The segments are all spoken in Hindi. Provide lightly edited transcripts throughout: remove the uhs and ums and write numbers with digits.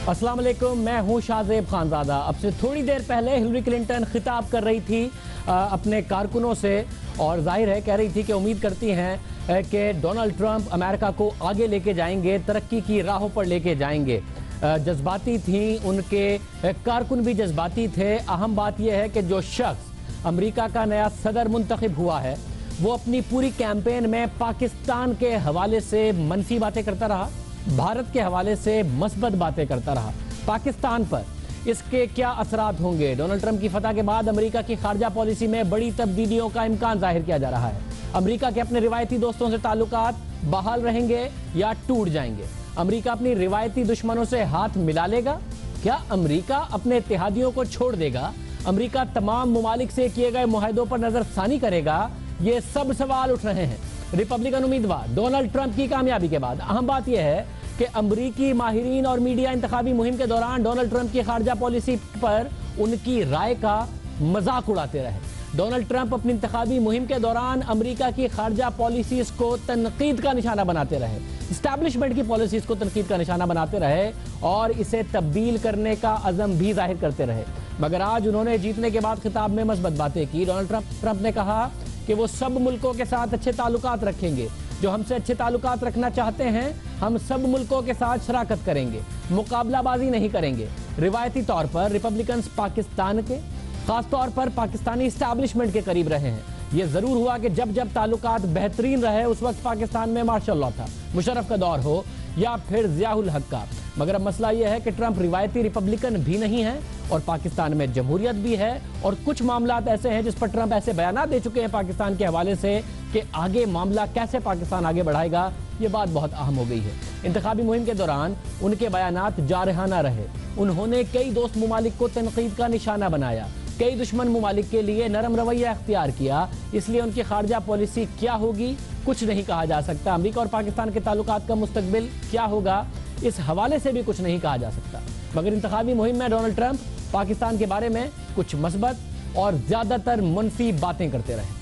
अस्सलाम वालेकुम, मैं हूं शाहजेब खानजादा। अब से थोड़ी देर पहले हिलरी क्लिंटन खिताब कर रही थी अपने कारकुनों से और जाहिर है कह रही थी कि उम्मीद करती हैं कि डोनाल्ड ट्रंप अमेरिका को आगे लेके जाएंगे, तरक्की की राहों पर लेके जाएंगे। जज्बाती थी, उनके कारकुन भी जज्बाती थे। अहम बात यह है कि जो शख्स अमेरिका का नया सदर मुंतखब हुआ है वो अपनी पूरी कैंपेन में पाकिस्तान के हवाले से मनफी बातें करता रहा, भारत के हवाले से मस्बत बातें करता रहा। पाकिस्तान पर इसके क्या असरात होंगे? डोनाल्ड ट्रंप की फतह के बाद अमेरिका की खारजा पॉलिसी में बड़ी तब्दीलियों का इम्कान जाहिर किया जा रहा है। अमेरिका के अपने रिवायती दोस्तों से ताल्लुकात बहाल रहेंगे या टूट जाएंगे? अमेरिका अपनी रिवायती दुश्मनों से हाथ मिला लेगा? क्या अमेरिका अपने इत्तेहादियों को छोड़ देगा? अमेरिका तमाम मुमालिक से किए गए मुआहदों पर नजरसानी करेगा? ये सब सवाल उठ रहे हैं। रिपब्लिकन उम्मीदवार डोनाल्ड ट्रंप की कामयाबी के बाद अहम बात यह है कि अमरीकी माहिरीन और मीडिया इंतखाबी मुहिम के दौरान डोनाल्ड ट्रंप की खारजा पॉलिसी पर उनकी राय का मजाक उड़ाते रहे। डोनाल्ड ट्रंप अपनी इंतखाबी मुहिम के दौरान अमरीका की खारजा पॉलिसीज को तनकीद का निशाना बनाते रहे, इस्टेब्लिशमेंट की पॉलिसीज को तनकीद का निशाना बनाते रहे और इसे तब्दील करने का अज़म भी जाहिर करते रहे। मगर आज उन्होंने जीतने के बाद खिताब में मस्बत बातें की। डोनाल्ड ट्रंप ने कहा कि वो सब मुल्कों के साथ अच्छे ताल्लुकात रखेंगे, जो हमसे अच्छे ताल्लुकात रखना चाहते हैं हम सब मुल्कों के साथ शराकत करेंगे, मुकाबलाबाजी नहीं करेंगे। रिवायती तौर पर रिपब्लिकन्स पाकिस्तान के, खास तौर पर पाकिस्तानी इस्टेब्लिशमेंट के करीब रहे हैं। ये जरूर हुआ कि जब जब ताल्लुकात बेहतरीन रहे उस वक्त पाकिस्तान में मार्शल लॉ था, मुशर्रफ का दौर हो या फिर ज़ियाउल हक का। मगर अब मसला यह है कि ट्रंप रिवायती रिपब्लिकन भी नहीं है और पाकिस्तान में जमहूरियत भी है और कुछ मामलात ऐसे हैं जिस पर ट्रंप ऐसे बयान दे चुके हैं पाकिस्तान के हवाले से कि आगे मामला कैसे पाकिस्तान आगे बढ़ाएगा, ये बात बहुत अहम हो गई है। इंतखाबी मुहिम के दौरान उनके बयानात जारहाना रहे। उन्होंने कई दोस्त मुमालिक को तनकीद का निशाना बनाया, कई दुश्मन मुमालिक के लिए नरम रवैया अख्तियार किया। इसलिए उनकी खारजा पॉलिसी क्या होगी कुछ नहीं कहा जा सकता। अमेरिका और पाकिस्तान के ताल्लुकात का मुस्तकबिल क्या होगा इस हवाले से भी कुछ नहीं कहा जा सकता। मगर इंतखाबी मुहिम में डोनाल्ड ट्रंप पाकिस्तान के बारे में कुछ मस्बत और ज्यादातर मनफी बातें करते रहे।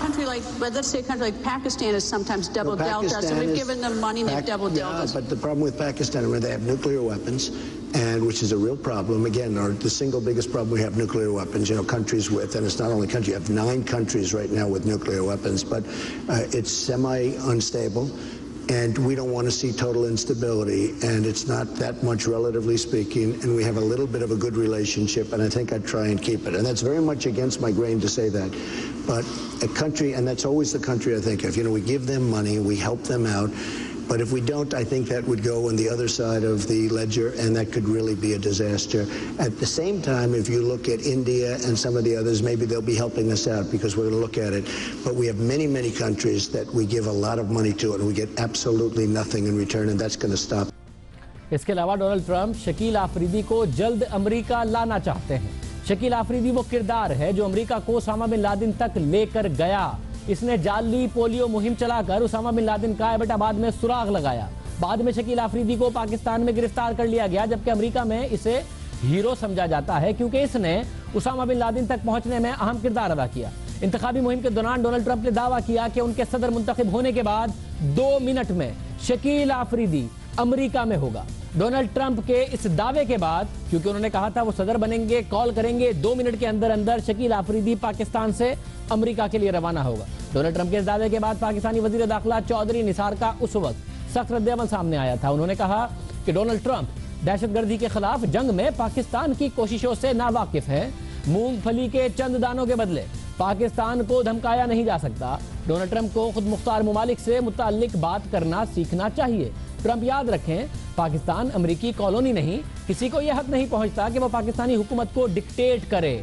Country like, let's say a country like Pakistan has sometimes double dealt us, and we've given them money and they've double dealt us. But the problem with Pakistan is they have nuclear weapons, and which is a real problem. Again, the single biggest problem we have nuclear weapons. You know, countries with, and it's not only countries. You have 9 countries right now with nuclear weapons, but it's semi-unstable. And we don't want to see total instability, and it's not that much, relatively speaking, and we have a little bit of a good relationship, and I think I'd try and keep it. And that's very much against my grain to say that. But a country, and that's always the country I think of, you know, we give them money, we help them out, but if we don't, I think that would go on the other side of the ledger, and that could really be a disaster. At the same time, if you look at India and some of the others, maybe they'll be helping us out because we're going to look at it. But we have many, many countries that we give a lot of money to, and we get absolutely nothing in return, and that's going to stop. इसके अलावा डोनाल्ड ट्रंप शकील आफरीदी को जल्द अमेरिका लाना चाहते हैं। शकील आफरीदी वो किरदार है जो अमेरिका को उसामा बिन लादेन तक लेकर गया। इसने जाली पोलियो मुहिम चलाकर उसामा बिन लादेन का एबटाबाद में सुराग लगाया। बाद में शकील आफरीदी को पाकिस्तान में गिरफ्तार कर लिया गया, जबकि अमेरिका में इसे हीरो समझा जाता है क्योंकि इसने उसामा बिन लादेन तक पहुंचने में अहम किरदार अदा किया। इंतखाबी मुहिम के दौरान डोनाल्ड ट्रंप ने दावा किया कि उनके सदर मुंतखब होने के बाद 2 मिनट में शकील आफरीदी अमेरिका में होगा। डोनाल्ड ट्रंप के इस दावे के बाद, क्योंकि उन्होंने कहा था वो सदर बनेंगे, कॉल करेंगे, 2 मिनट के अंदर अंदर शकील आफरीदी पाकिस्तान से अमेरिका के लिए रवाना होगा। डोनाल्ड ट्रंप के इस दावे के बाद पाकिस्तानी वजीर दाखिला चौधरी निसार का उस वक्त सख्त रद्द-ए-अमल सामने आया था। उन्होंने कहा कि डोनाल्ड ट्रंप दहशतगर्दी के खिलाफ जंग में पाकिस्तान की कोशिशों से नावाकिफ है। मूंगफली के चंद दानों के बदले पाकिस्तान को धमकाया नहीं जा सकता। डोनाल्ड ट्रंप को खुद मुख्तार मुमालिक से मुताल्लिक बात करना सीखना चाहिए। ट्रंप याद रखें, पाकिस्तान अमेरिकी कॉलोनी नहीं, किसी को यह हक नहीं पहुंचता कि वो पाकिस्तानी हुकूमत को डिक्टेट करे।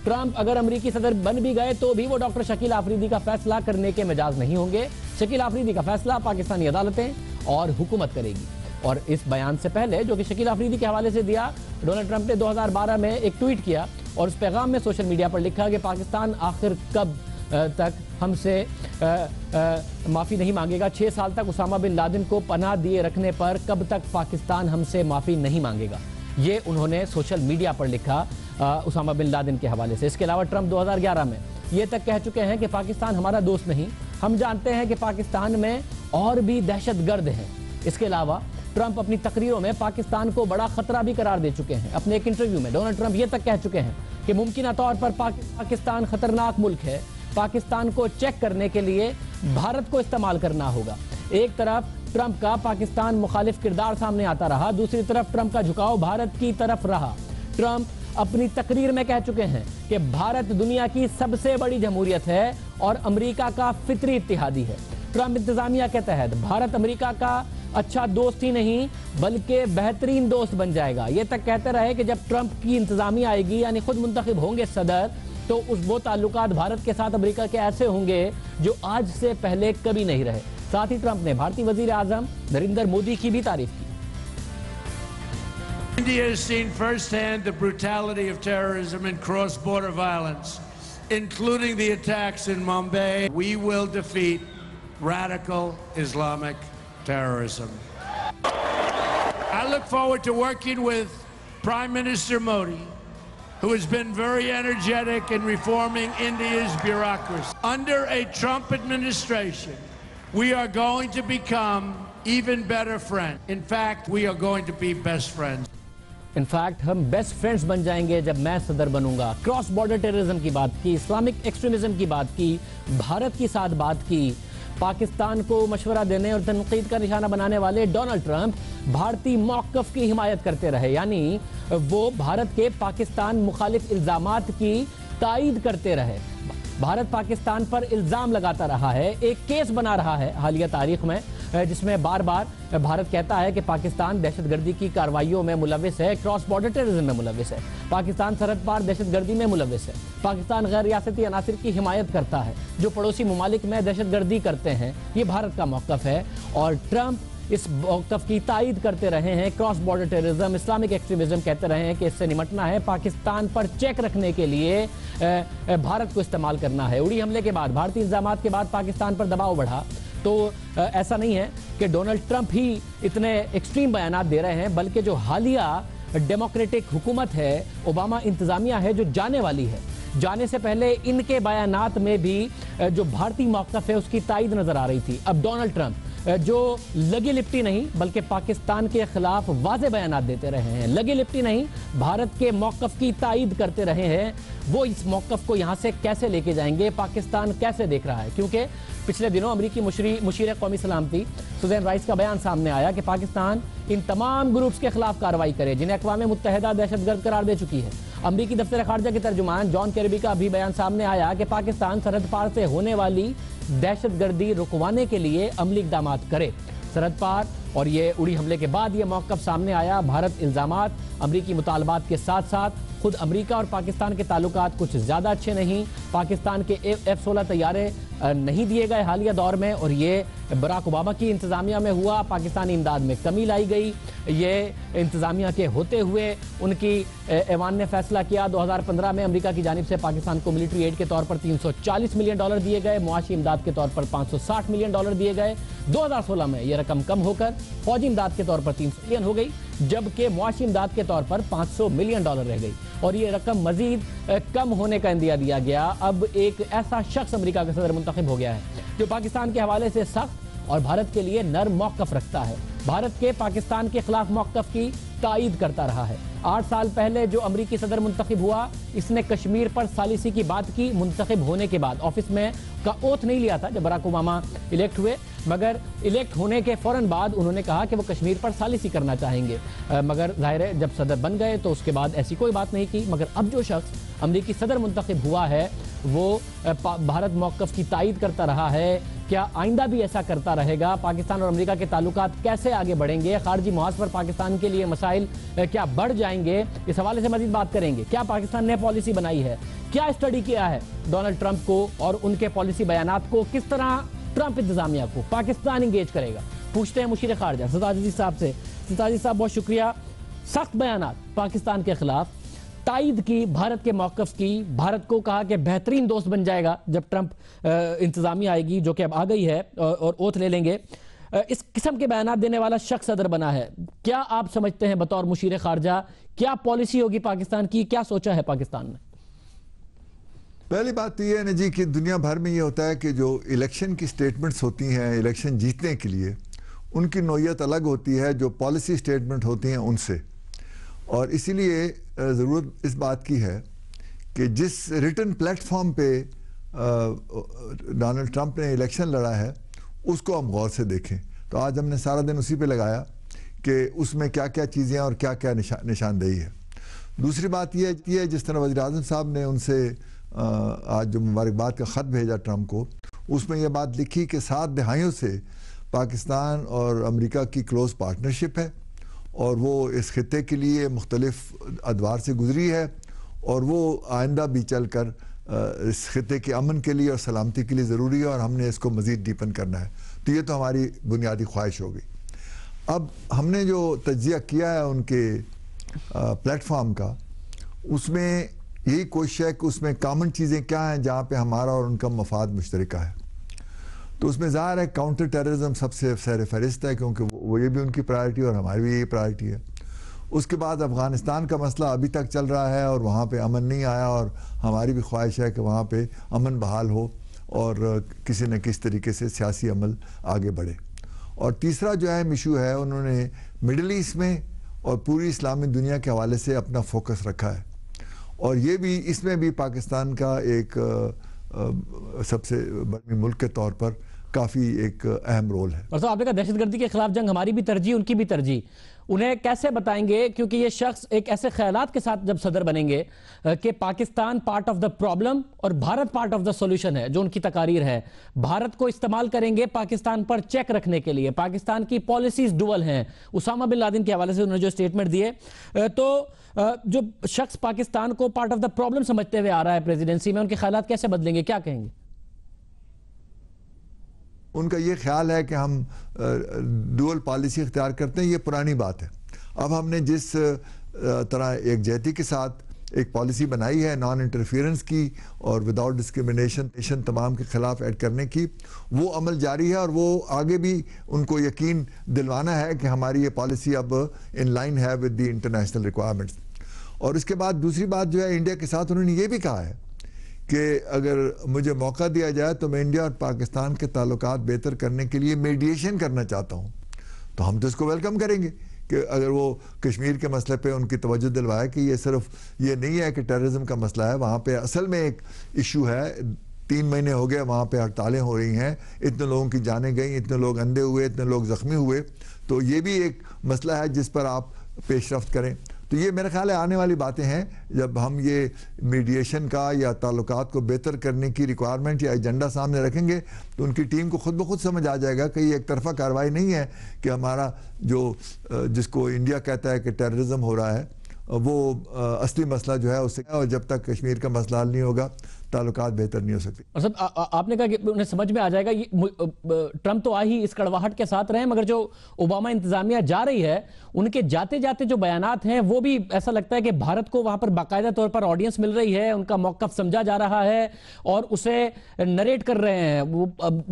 ट्रंप अगर अमेरिकी सदर बन भी गए तो भी वो डॉक्टर शकील आफरीदी का फैसला करने के मिजाज नहीं होंगे। शकील आफरीदी का फैसला पाकिस्तानी अदालतें और हुकूमत करेगी। और इस बयान से पहले जो कि शकील आफरीदी के हवाले से दिया, डोनाल्ड ट्रंप ने 2012 में एक ट्वीट किया और उस पैगाम में सोशल मीडिया पर लिखा कि पाकिस्तान आखिर कब तक हमसे माफ़ी नहीं मांगेगा। 6 साल तक उसामा बिन लादेन को पनाह दिए रखने पर कब तक पाकिस्तान हमसे माफ़ी नहीं मांगेगा। ये उन्होंने सोशल मीडिया पर लिखा उसामा बिन लादेन के हवाले से। इसके अलावा ट्रंप 2011 में ये तक कह चुके हैं कि पाकिस्तान हमारा दोस्त नहीं, हम जानते हैं कि पाकिस्तान में और भी दहशतगर्द हैं। इसके अलावा ट्रंप अपनी तकरीरों में पाकिस्तान को बड़ा खतरा भी करार दे चुके हैं। अपने एक इंटरव्यू में डोनाल्ड ट्रंप ये तक कह चुके हैं कि मुमकिन तौर पर पाकिस्तान खतरनाक मुल्क है, पाकिस्तान को चेक करने के लिए भारत को इस्तेमाल करना होगा। एक तरफ ट्रंप का पाकिस्तान मुखालिफ किरदार सामने आता रहा, दूसरी तरफ ट्रंप का झुकाव भारत की तरफ रहा। ट्रंप अपनी तकरीर में कह चुके हैं कि भारत दुनिया की सबसे बड़ी जमहूरियत है और अमेरिका का फितरी इत्तेहादी है। ट्रंप इंतजामिया के तहत भारत अमेरिका का अच्छा दोस्त ही नहीं बल्कि बेहतरीन दोस्त बन जाएगा। ये तक कहते रहे कि जब ट्रंप की इंतजामिया आएगी यानी खुद मुंतखब होंगे सदर, तो वो ताल्लुकात भारत के साथ अमेरिका के ऐसे होंगे जो आज से पहले कभी नहीं रहे। साथ ही ट्रंप ने भारतीय वजीर आजम नरेंद्र मोदी की भी तारीफ की। India has seen firsthand the brutality of terrorism and cross-border violence, including the attacks in Mumbai. We will defeat radical Islamic terrorism. I look forward to working with Prime Minister Modi, who has been very energetic in reforming India's bureaucracy. Under a Trump administration, we are going to become even better friends. In fact, we are going to be best friends. In fact हम बेस्ट फ्रेंड्स बन जाएंगे जब मैं सदर बनूंगा। क्रॉस बॉर्डर टेररिज्म की बात की, इस्लामिक एक्सट्रीमिज्म की बात की, भारत के साथ बात की। पाकिस्तान को मशवरा देने और तनकीद का निशाना बनाने वाले डोनाल्ड ट्रंप भारतीय मौक़िफ़ की हिमायत करते रहे, यानी वो भारत के पाकिस्तान मुखालिफ इल्ज़ामात की तायीद करते रहे। भारत पाकिस्तान पर इल्ज़ाम लगाता रहा है, एक केस बना रहा है हालिया तारीख में, जिसमें बार बार भारत कहता है कि पाकिस्तान दहशतगर्दी की कार्रवाइयों में मुलविस है, क्रॉस बॉर्डर टेररिज्म में मुलविस है, पाकिस्तान सरहद पार दहशतगर्दी में मुलविस है, पाकिस्तान गैर रियासती अनासिर की हिमायत करता है जो पड़ोसी ममालिक में दहशतगर्दी करते हैं। ये भारत का मौक़िफ़ है और ट्रंप इस मौक़िफ़ की तायीद करते रहे हैं। Cross border terrorism, Islamic extremism कहते रहे हैं कि इससे निपटना है, पाकिस्तान पर चेक रखने के लिए भारत को इस्तेमाल करना है। उड़ी हमले के बाद, भारतीय इल्ज़ामात के बाद पाकिस्तान पर दबाव बढ़ा, तो ऐसा नहीं है कि डोनाल्ड ट्रंप ही इतने एक्सट्रीम बयानात दे रहे हैं, बल्कि जो हालिया डेमोक्रेटिक हुकूमत है, ओबामा इंतज़ामिया है जो जाने वाली है, जाने से पहले इनके बयानात में भी जो भारतीय मौक़िफ़ है उसकी तायीद नज़र आ रही थी। अब डोनाल्ड ट्रंप जो लगी लिपटी नहीं बल्कि पाकिस्तान के खिलाफ वाज़े बयानात देते रहे हैं, लगी लिपटी नहीं भारत के मौक़िफ़ की तायीद करते रहे हैं, वो इस मौक़िफ़ को यहाँ से कैसे लेके जाएंगे, पाकिस्तान कैसे देख रहा है। क्योंकि पिछले दिनों अमरीकी मुशीर कौमी सलामती सुज़ैन राइस का बयान सामने आया कि पाकिस्तान इन तमाम ग्रुप्स के खिलाफ कार्रवाई करे जिन्हें अक़वाम मुत्तहिदा दहशतगर्द करार दे चुकी है। अमरीकी दफ्तर खारजा के तर्जुमान जॉन केरबी का भी बयान सामने आया कि पाकिस्तान सरहद पार से होने वाली दहशतगर्दी रुकवाने के लिए अमली इक़दाम करे सरहद पार। और ये उड़ी हमले के बाद ये मौक़िफ़ सामने आया। भारत इल्ज़ामात, अमरीकी मुतालबात के साथ साथ खुद अमरीका और पाकिस्तान के ताल्लुकात कुछ ज़्यादा अच्छे नहीं। पाकिस्तान के F-16 तैयारे नहीं दिए गए हालिया दौर में, और ये बराक ओबामा की इंतज़ामिया में हुआ। पाकिस्तानी इमदाद में कमी लाई गई। ये इंतज़ामिया के होते हुए उनकी ऐवान ने फैसला किया 2015 में अमेरिका की जानिब से पाकिस्तान को मिलिट्री एड के तौर पर $340 मिलियन दिए गए, मुआशी इमदाद के तौर पर $560 मिलियन दिए गए। 2016 में यह रकम कम होकर फौजी इमदाद के तौर पर 300 मिलियन हो गई, जबकि मुआशी इमदाद के तौर पर $500 मिलियन रह गई, और ये रकम मजीद कम होने का इंदिया दिया गया। अब एक ऐसा शख्स अमेरिका का सदर मुंतखब हो गया है जो पाकिस्तान के हवाले से सख्त और भारत के लिए नर्म मौक़िफ़ रखता है, भारत के पाकिस्तान के खिलाफ मौक़िफ़ की तायीद करता रहा है। 8 साल पहले जो अमरीकी सदर मुंतखब हुआ, इसने कश्मीर पर सालिसी की बात की। मुंतखब होने के बाद ऑफिस में का ओथ नहीं लिया था जब बराक ओबामा इलेक्ट हुए, मगर इलेक्ट होने के फ़ौरन बाद उन्होंने कहा कि वो कश्मीर पर सालिसी करना चाहेंगे। मगर ज़ाहिर है जब सदर बन गए तो उसके बाद ऐसी कोई बात नहीं की। मगर अब जो शख्स अमरीकी सदर मुंतखब हुआ है वो भारत मौक़िफ़ की तायीद करता रहा है। क्या आइंदा भी ऐसा करता रहेगा? पाकिस्तान और अमेरिका के ताल्लुकात कैसे आगे बढ़ेंगे? खारजी मुहाज पर पाकिस्तान के लिए मसाइल क्या बढ़ जाएंगे? इस हवाले से मज़ीद बात करेंगे। क्या पाकिस्तान ने पॉलिसी बनाई है? क्या स्टडी किया है डोनाल्ड ट्रंप को और उनके पॉलिसी बयानात को? किस तरह ट्रंप इंतजामिया को पाकिस्तान इंगेज करेगा? पूछते हैं मुशीर खारजा सताजी साहब से। सताजी साहब बहुत शुक्रिया। सख्त बयानात पाकिस्तान के खिलाफ, तायीद की भारत के मौक़िफ़ की, भारत को कहा कि बेहतरीन दोस्त बन जाएगा जब ट्रंप इंतज़ामिया आएगी, जो कि अब आ गई है और ओथ ले लेंगे। इस किस्म के बयानात देने वाला शख्स सदर बना है। क्या आप समझते हैं बतौर मुशीर खारजा क्या पॉलिसी होगी पाकिस्तान की? क्या सोचा है पाकिस्तान ने? पहली बात तो ये है ना जी कि दुनिया भर में ये होता है कि जो इलेक्शन की स्टेटमेंट्स होती हैं इलेक्शन जीतने के लिए, उनकी नौयत अलग होती है जो पॉलिसी स्टेटमेंट होती हैं उनसे, और इसीलिए ज़रूरत इस बात की है कि जिस रिटन प्लेटफॉर्म पे डोनाल्ड ट्रंप ने इलेक्शन लड़ा है उसको हम गौर से देखें। तो आज हमने सारा दिन उसी पे लगाया कि उसमें क्या क्या चीज़ें और क्या क्या निशानदेही है। दूसरी बात यह है जिस तरह वज़ीर-ए-आज़म साहब ने उनसे आज जो मुबारकबाद का ख़त भेजा ट्रंप को, उसमें यह बात लिखी कि 7 दहाइयों से पाकिस्तान और अमेरिका की क्लोज़ पार्टनरशिप है और वो इस खित्ते के लिए मुख्तलिफ अदवार से गुजरी है और वो आइंदा भी चल कर इस खित्ते के अमन के लिए और सलामती के लिए ज़रूरी है और हमने इसको मज़ीद डीपन करना है। तो ये तो हमारी बुनियादी ख्वाहिश हो गई। अब हमने जो तज्जिया किया है उनके प्लेटफॉर्म का, उसमें यही कोशिश है कि उसमें कॉमन चीज़ें क्या हैं जहाँ पे हमारा और उनका मफाद मुश्तरका है। तो उसमें ज़ाहिर है काउंटर टेररिज्म सबसे सर फहरिस्त है, क्योंकि वो ये भी उनकी प्रायोरिटी और हमारी भी यही प्रायोरिटी है। उसके बाद अफ़गानिस्तान का मसला अभी तक चल रहा है और वहाँ पे अमन नहीं आया और हमारी भी ख्वाहिश है कि वहाँ पे अमन बहाल हो और किसी न किसी तरीके से सियासी अमल आगे बढ़े। और तीसरा जो अहम इशू है, उन्होंने मिडल ईस्ट में और पूरी इस्लामी दुनिया के हवाले से अपना फोकस रखा है और ये भी इसमें भी पाकिस्तान का एक सबसे बड़े मुल्क के तौर पर काफ़ी एक अहम रोल है। और तो आपने कहा दहशतगर्दी के खिलाफ जंग हमारी भी तरजीह उनकी भी तरजीह, उन्हें कैसे बताएंगे, क्योंकि ये शख्स एक ऐसे ख्यालात के साथ जब सदर बनेंगे कि Pakistan part of the problem और Bharat part of the solution है, जो उनकी तकारीर है, भारत को इस्तेमाल करेंगे पाकिस्तान पर चेक रखने के लिए, पाकिस्तान की पॉलिसीज डुअल हैं, उसामा बिन लादेन के हवाले से उन्होंने जो स्टेटमेंट दिए, तो जो शख्स पाकिस्तान को पार्ट ऑफ द प्रॉब्लम समझते हुए आ रहा है प्रेसिडेंसी में, उनके ख्यालात कैसे बदलेंगे, क्या कहेंगे? उनका ये ख्याल है कि हम डुअल पॉलिसी इख्तियार करते हैं, ये पुरानी बात है। अब हमने जिस तरह एकजहती के साथ एक पॉलिसी बनाई है नॉन इंटरफेरेंस की और विदाउट डिस्क्रिमिनेशन तमाम के खिलाफ ऐड करने की, वो अमल जारी है और वो आगे भी उनको यकीन दिलवाना है कि हमारी ये पॉलिसी अब इन लाइन है विद द इंटरनेशनल रिक्वायरमेंट्स। और इसके बाद दूसरी बात जो है, इंडिया के साथ उन्होंने ये भी कहा है कि अगर मुझे मौका दिया जाए तो मैं इंडिया और पाकिस्तान के ताल्लुकात बेहतर करने के लिए मीडिएशन करना चाहता हूँ। तो हम तो इसको वेलकम करेंगे कि अगर वो कश्मीर के मसले पे उनकी तवज्जो दिलवाए कि ये सिर्फ ये नहीं है कि टेररिज्म का मसला है, वहाँ पे असल में एक इशू है। 3 महीने हो गए वहाँ पे हड़तालें हो रही हैं, इतने लोगों की जानें गई, इतने लोग अंधे हुए, इतने लोग ज़ख्मी हुए, तो ये भी एक मसला है जिस पर आप पेशरफ्त करें। तो ये मेरा ख्याल है आने वाली बातें हैं, जब हम ये मीडिएशन का या ताल्लुकात को बेहतर करने की रिक्वायरमेंट या एजेंडा सामने रखेंगे तो उनकी टीम को खुद ब खुद समझ आ जाएगा कि ये एक तरफा कार्रवाई नहीं है कि हमारा जो जिसको इंडिया कहता है कि टेररिज्म हो रहा है वो असली मसला जो है उससे, और जब तक कश्मीर का मसला हल नहीं होगा ताल्लुकात बेहतर नहीं हो सकती। और सब आपने कहा कि उन्हें समझ में आ जाएगा, ये ट्रंप तो आ ही इस कड़वाहट के साथ रहे, मगर जो ओबामा इंतजामिया जा रही है उनके जाते जाते जो बयानात हैं वो भी ऐसा लगता है कि भारत को वहां पर बाकायदा तौर पर ऑडियंस मिल रही है, उनका मौक़िफ़ समझा जा रहा है और उसे नरेट कर रहे हैं। वो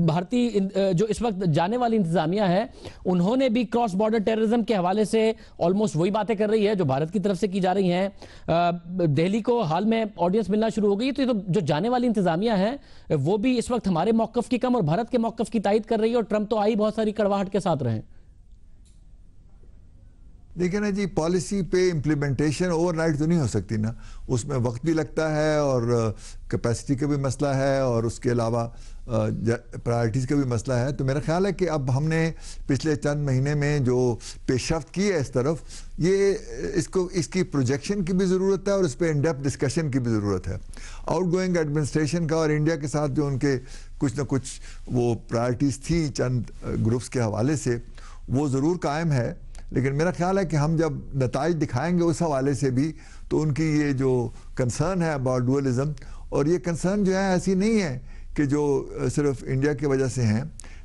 भारतीय जो इस वक्त जाने वाली इंतजामिया है उन्होंने भी क्रॉस बॉर्डर टेररिज्म के हवाले से ऑलमोस्ट वही बातें कर रही है जो भारत की तरफ से की जा रही हैं। दिल्ली को हाल में ऑडियंस मिलना शुरू हो गई, तो जो जाने वाली इंतजामिया है वो भी इस वक्त हमारे मौक़िफ़ की कम और भारत के मौक़िफ़ की तायद कर रही है और ट्रंप तो आई बहुत सारी कड़वाहट के साथ रहे। देखिए ना जी, पॉलिसी पे इम्प्लीमेंटेशन ओवरनाइट तो नहीं हो सकती ना, उसमें वक्त भी लगता है और कैपेसिटी का भी मसला है और उसके अलावा प्रायोरिटीज़ का भी मसला है। तो मेरा ख्याल है कि अब हमने पिछले चंद महीने में जो पेशरफ्त की है इस तरफ, ये इसकी प्रोजेक्शन की भी ज़रूरत है और इस पर इन डेप्थ डिस्कशन की भी ज़रूरत है। आउट गोइंग एडमिनिस्ट्रेशन का और इंडिया के साथ जो उनके कुछ ना कुछ वो प्रायोरिटीज़ थी चंद ग्रुप्स के हवाले से, वो ज़रूर कायम है, लेकिन मेरा ख्याल है कि हम जब नताइज दिखाएंगे उस हवाले से भी, तो उनकी ये जो कंसर्न है अबाउट डुअलिज्म, और ये कंसर्न जो है ऐसी नहीं है कि जो सिर्फ इंडिया की वजह से हैं।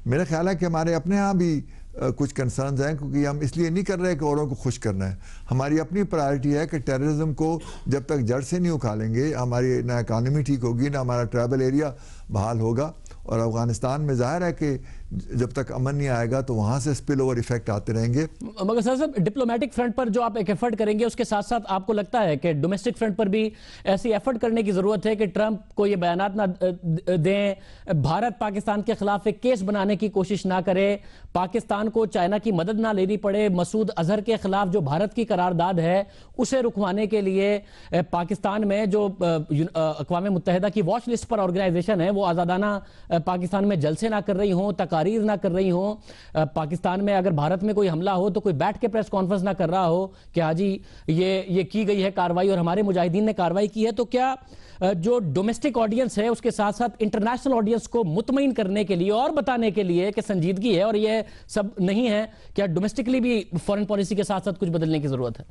मेरा ख्याल है कि हमारे अपने यहाँ भी कुछ कंसर्न्स हैं, क्योंकि हम इसलिए नहीं कर रहे कि औरों को खुश करना है। हमारी अपनी प्रायोरिटी है कि टेररिज्म को जब तक जड़ से नहीं उखालेंगे, हमारी ना इकानमी ठीक होगी, ना हमारा ट्रैवल एरिया बहाल होगा। और अफ़गानिस्तान में ज़ाहिर है कि जब तक अमन नहीं आएगा तो वहां से स्पिल ओवर इफेक्ट आते रहेंगे। मगर सर साहब, डिप्लोमेटिक फ्रंट पर जो आप एक एफर्ट करेंगे उसके साथ साथ आपको लगता है कि डोमेस्टिक फ्रंट पर भी ऐसी एफर्ट करने की जरूरत है कि ट्रंप को ये बयानात ना दें, भारत पाकिस्तान के खिलाफ एक केस बनाने की कोशिश ना करे, पाकिस्तान को चाइना की मदद ना लेनी पड़े, मसूद अजहर के खिलाफ जो भारत की करारदाद है उसे रुकवाने के लिए पाकिस्तान में जो अक़वाम मुत्तहिदा की वॉच लिस्ट पर ऑर्गेनाइजेशन है वो आज़ादाना पाकिस्तान में जलसे ना कर रही हो, तकारीर ना कर रही हो, पाकिस्तान में अगर भारत में कोई हमला हो तो कोई बैठ के प्रेस कॉन्फ्रेंस ना कर रहा हो कि हाँ जी ये की गई है कार्रवाई और हमारे मुजाहिदीन ने कार्रवाई की है, तो क्या जो डोमेस्टिक ऑडियंस है उसके साथ साथ इंटरनेशनल ऑडियंस को मुतमईन करने के लिए और बताने के लिए कि संजीदगी है और ये सब नहीं है, क्या डोमेस्टिकली भी फॉरेन पॉलिसी के साथ साथ कुछ बदलने की जरूरत है?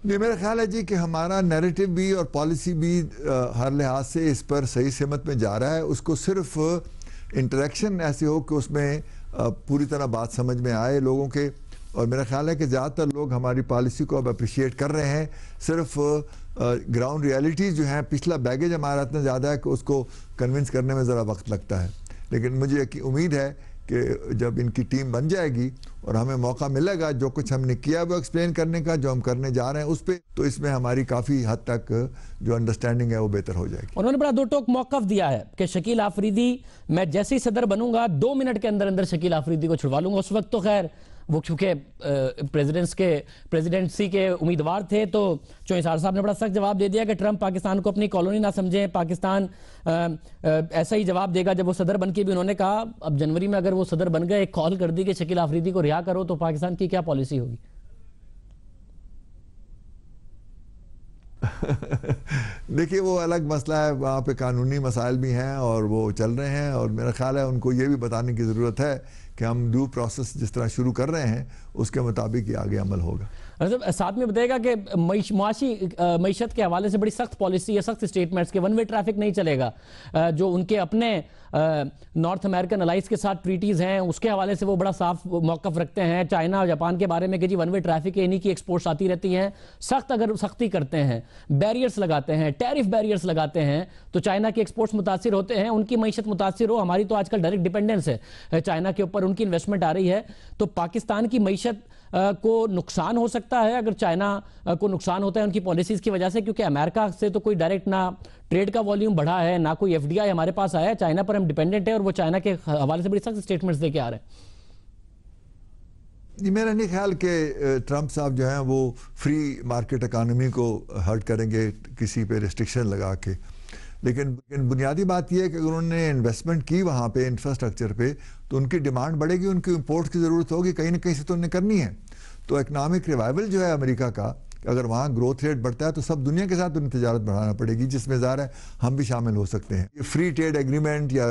ये मेरा ख्याल है जी कि हमारा नैरेटिव भी और पॉलिसी भी हर लिहाज से इस पर सही सेमत में जा रहा है। उसको सिर्फ इंटरेक्शन ऐसे हो कि उसमें पूरी तरह बात समझ में आए लोगों के, और मेरा ख्याल है कि ज़्यादातर लोग हमारी पॉलिसी को अब अप्रिशिएट कर रहे हैं। सिर्फ ग्राउंड रियलिटीज़ जो हैं, पिछला बैगेज हमारा इतना ज़्यादा है कि उसको कन्विंस करने में ज़रा वक्त लगता है, लेकिन मुझे उम्मीद है कि जब इनकी टीम बन जाएगी और हमें मौका मिलेगा जो कुछ हमने किया वो एक्सप्लेन करने का, जो हम करने जा रहे हैं उस पर, तो इसमें हमारी काफ़ी हद तक जो अंडरस्टैंडिंग है वो बेहतर हो जाएगी। उन्होंने बड़ा दो टोक मौक़िफ़ दिया है कि शकील आफरीदी, मैं जैसे ही सदर बनूंगा 2 मिनट के अंदर अंदर शकील आफरीदी को छुड़वा लूंगा। उस वक्त तो खैर वो चूंकि प्रेसिडेंसी के उम्मीदवार थे तो चौंसार साहब ने बड़ा सख्त जवाब दे दिया कि ट्रंप पाकिस्तान को अपनी कॉलोनी ना समझें, पाकिस्तान ऐसा ही जवाब देगा जब वो सदर बन के भी उन्होंने कहा अब जनवरी में अगर वो सदर बन गए, एक कॉल कर दी कि शकील आफरीदी को रिहा करो, तो पाकिस्तान की क्या पॉलिसी होगी? देखिए वो अलग मसला है, वहाँ पे कानूनी मसाइल भी हैं और वो चल रहे हैं, और मेरा ख्याल है उनको ये भी बताने की ज़रूरत है कि हम ड्यू प्रोसेस जिस तरह शुरू कर रहे हैं उसके मुताबिक ही आगे अमल होगा। साथ में बताएगा कि मईशत के हवाले से बड़ी सख्त पॉलिसी है, सख्त स्टेटमेंट्स के, वन वे ट्रैफिक नहीं चलेगा, जो उनके अपने नॉर्थ अमेरिकन अलाइज के साथ ट्रीटीज़ हैं उसके हवाले से वो बड़ा साफ मौक़िफ़ रखते हैं। चाइना और जापान के बारे में कि जी वन वे ट्रैफिक है, इन्हीं की एक्सपोर्ट्स आती रहती हैं, सख्त अगर सख्ती करते हैं, बैरियर्स लगाते हैं, टैरिफ बैरियर्स लगाते हैं तो चाइना के एक्सपोर्ट्स मुतासिर होते हैं, उनकी मईशत मुतासिर हो। हमारी तो आजकल डायरेक्ट डिपेंडेंस है चाइना के ऊपर, उनकी इन्वेस्टमेंट आ रही है, तो पाकिस्तान की मईशत को नुकसान हो सकता है अगर चाइना को नुकसान होता है उनकी पॉलिसीज की वजह से, क्योंकि अमेरिका से तो कोई डायरेक्ट ना ट्रेड का वॉल्यूम बढ़ा है, ना कोई एफडीआई हमारे पास आया है, चाइना पर हम डिपेंडेंट है और वो चाइना के हवाले से बड़ी सख्त स्टेटमेंट्स देके आ रहे हैं। मेरा नहीं ख्याल कि ट्रंप साहब जो हैं वो फ्री मार्केट इकानमी को हर्ट करेंगे किसी पे रिस्ट्रिक्शन लगा के, लेकिन बुनियादी बात यह है कि अगर उन्होंने इन्वेस्टमेंट की वहाँ पे इंफ्रास्ट्रक्चर पे तो उनकी डिमांड बढ़ेगी, उनकी इंपोर्ट की ज़रूरत होगी, कहीं ना कहीं से तो उन्हें करनी है। तो इकनॉमिक रिवाइवल जो है अमेरिका का, अगर वहाँ ग्रोथ रेट बढ़ता है तो सब दुनिया के साथ उन्हें तजारत बढ़ाना पड़ेगी, जिसमें ज़ाहिर है हम भी शामिल हो सकते हैं। ये फ्री ट्रेड एग्रीमेंट या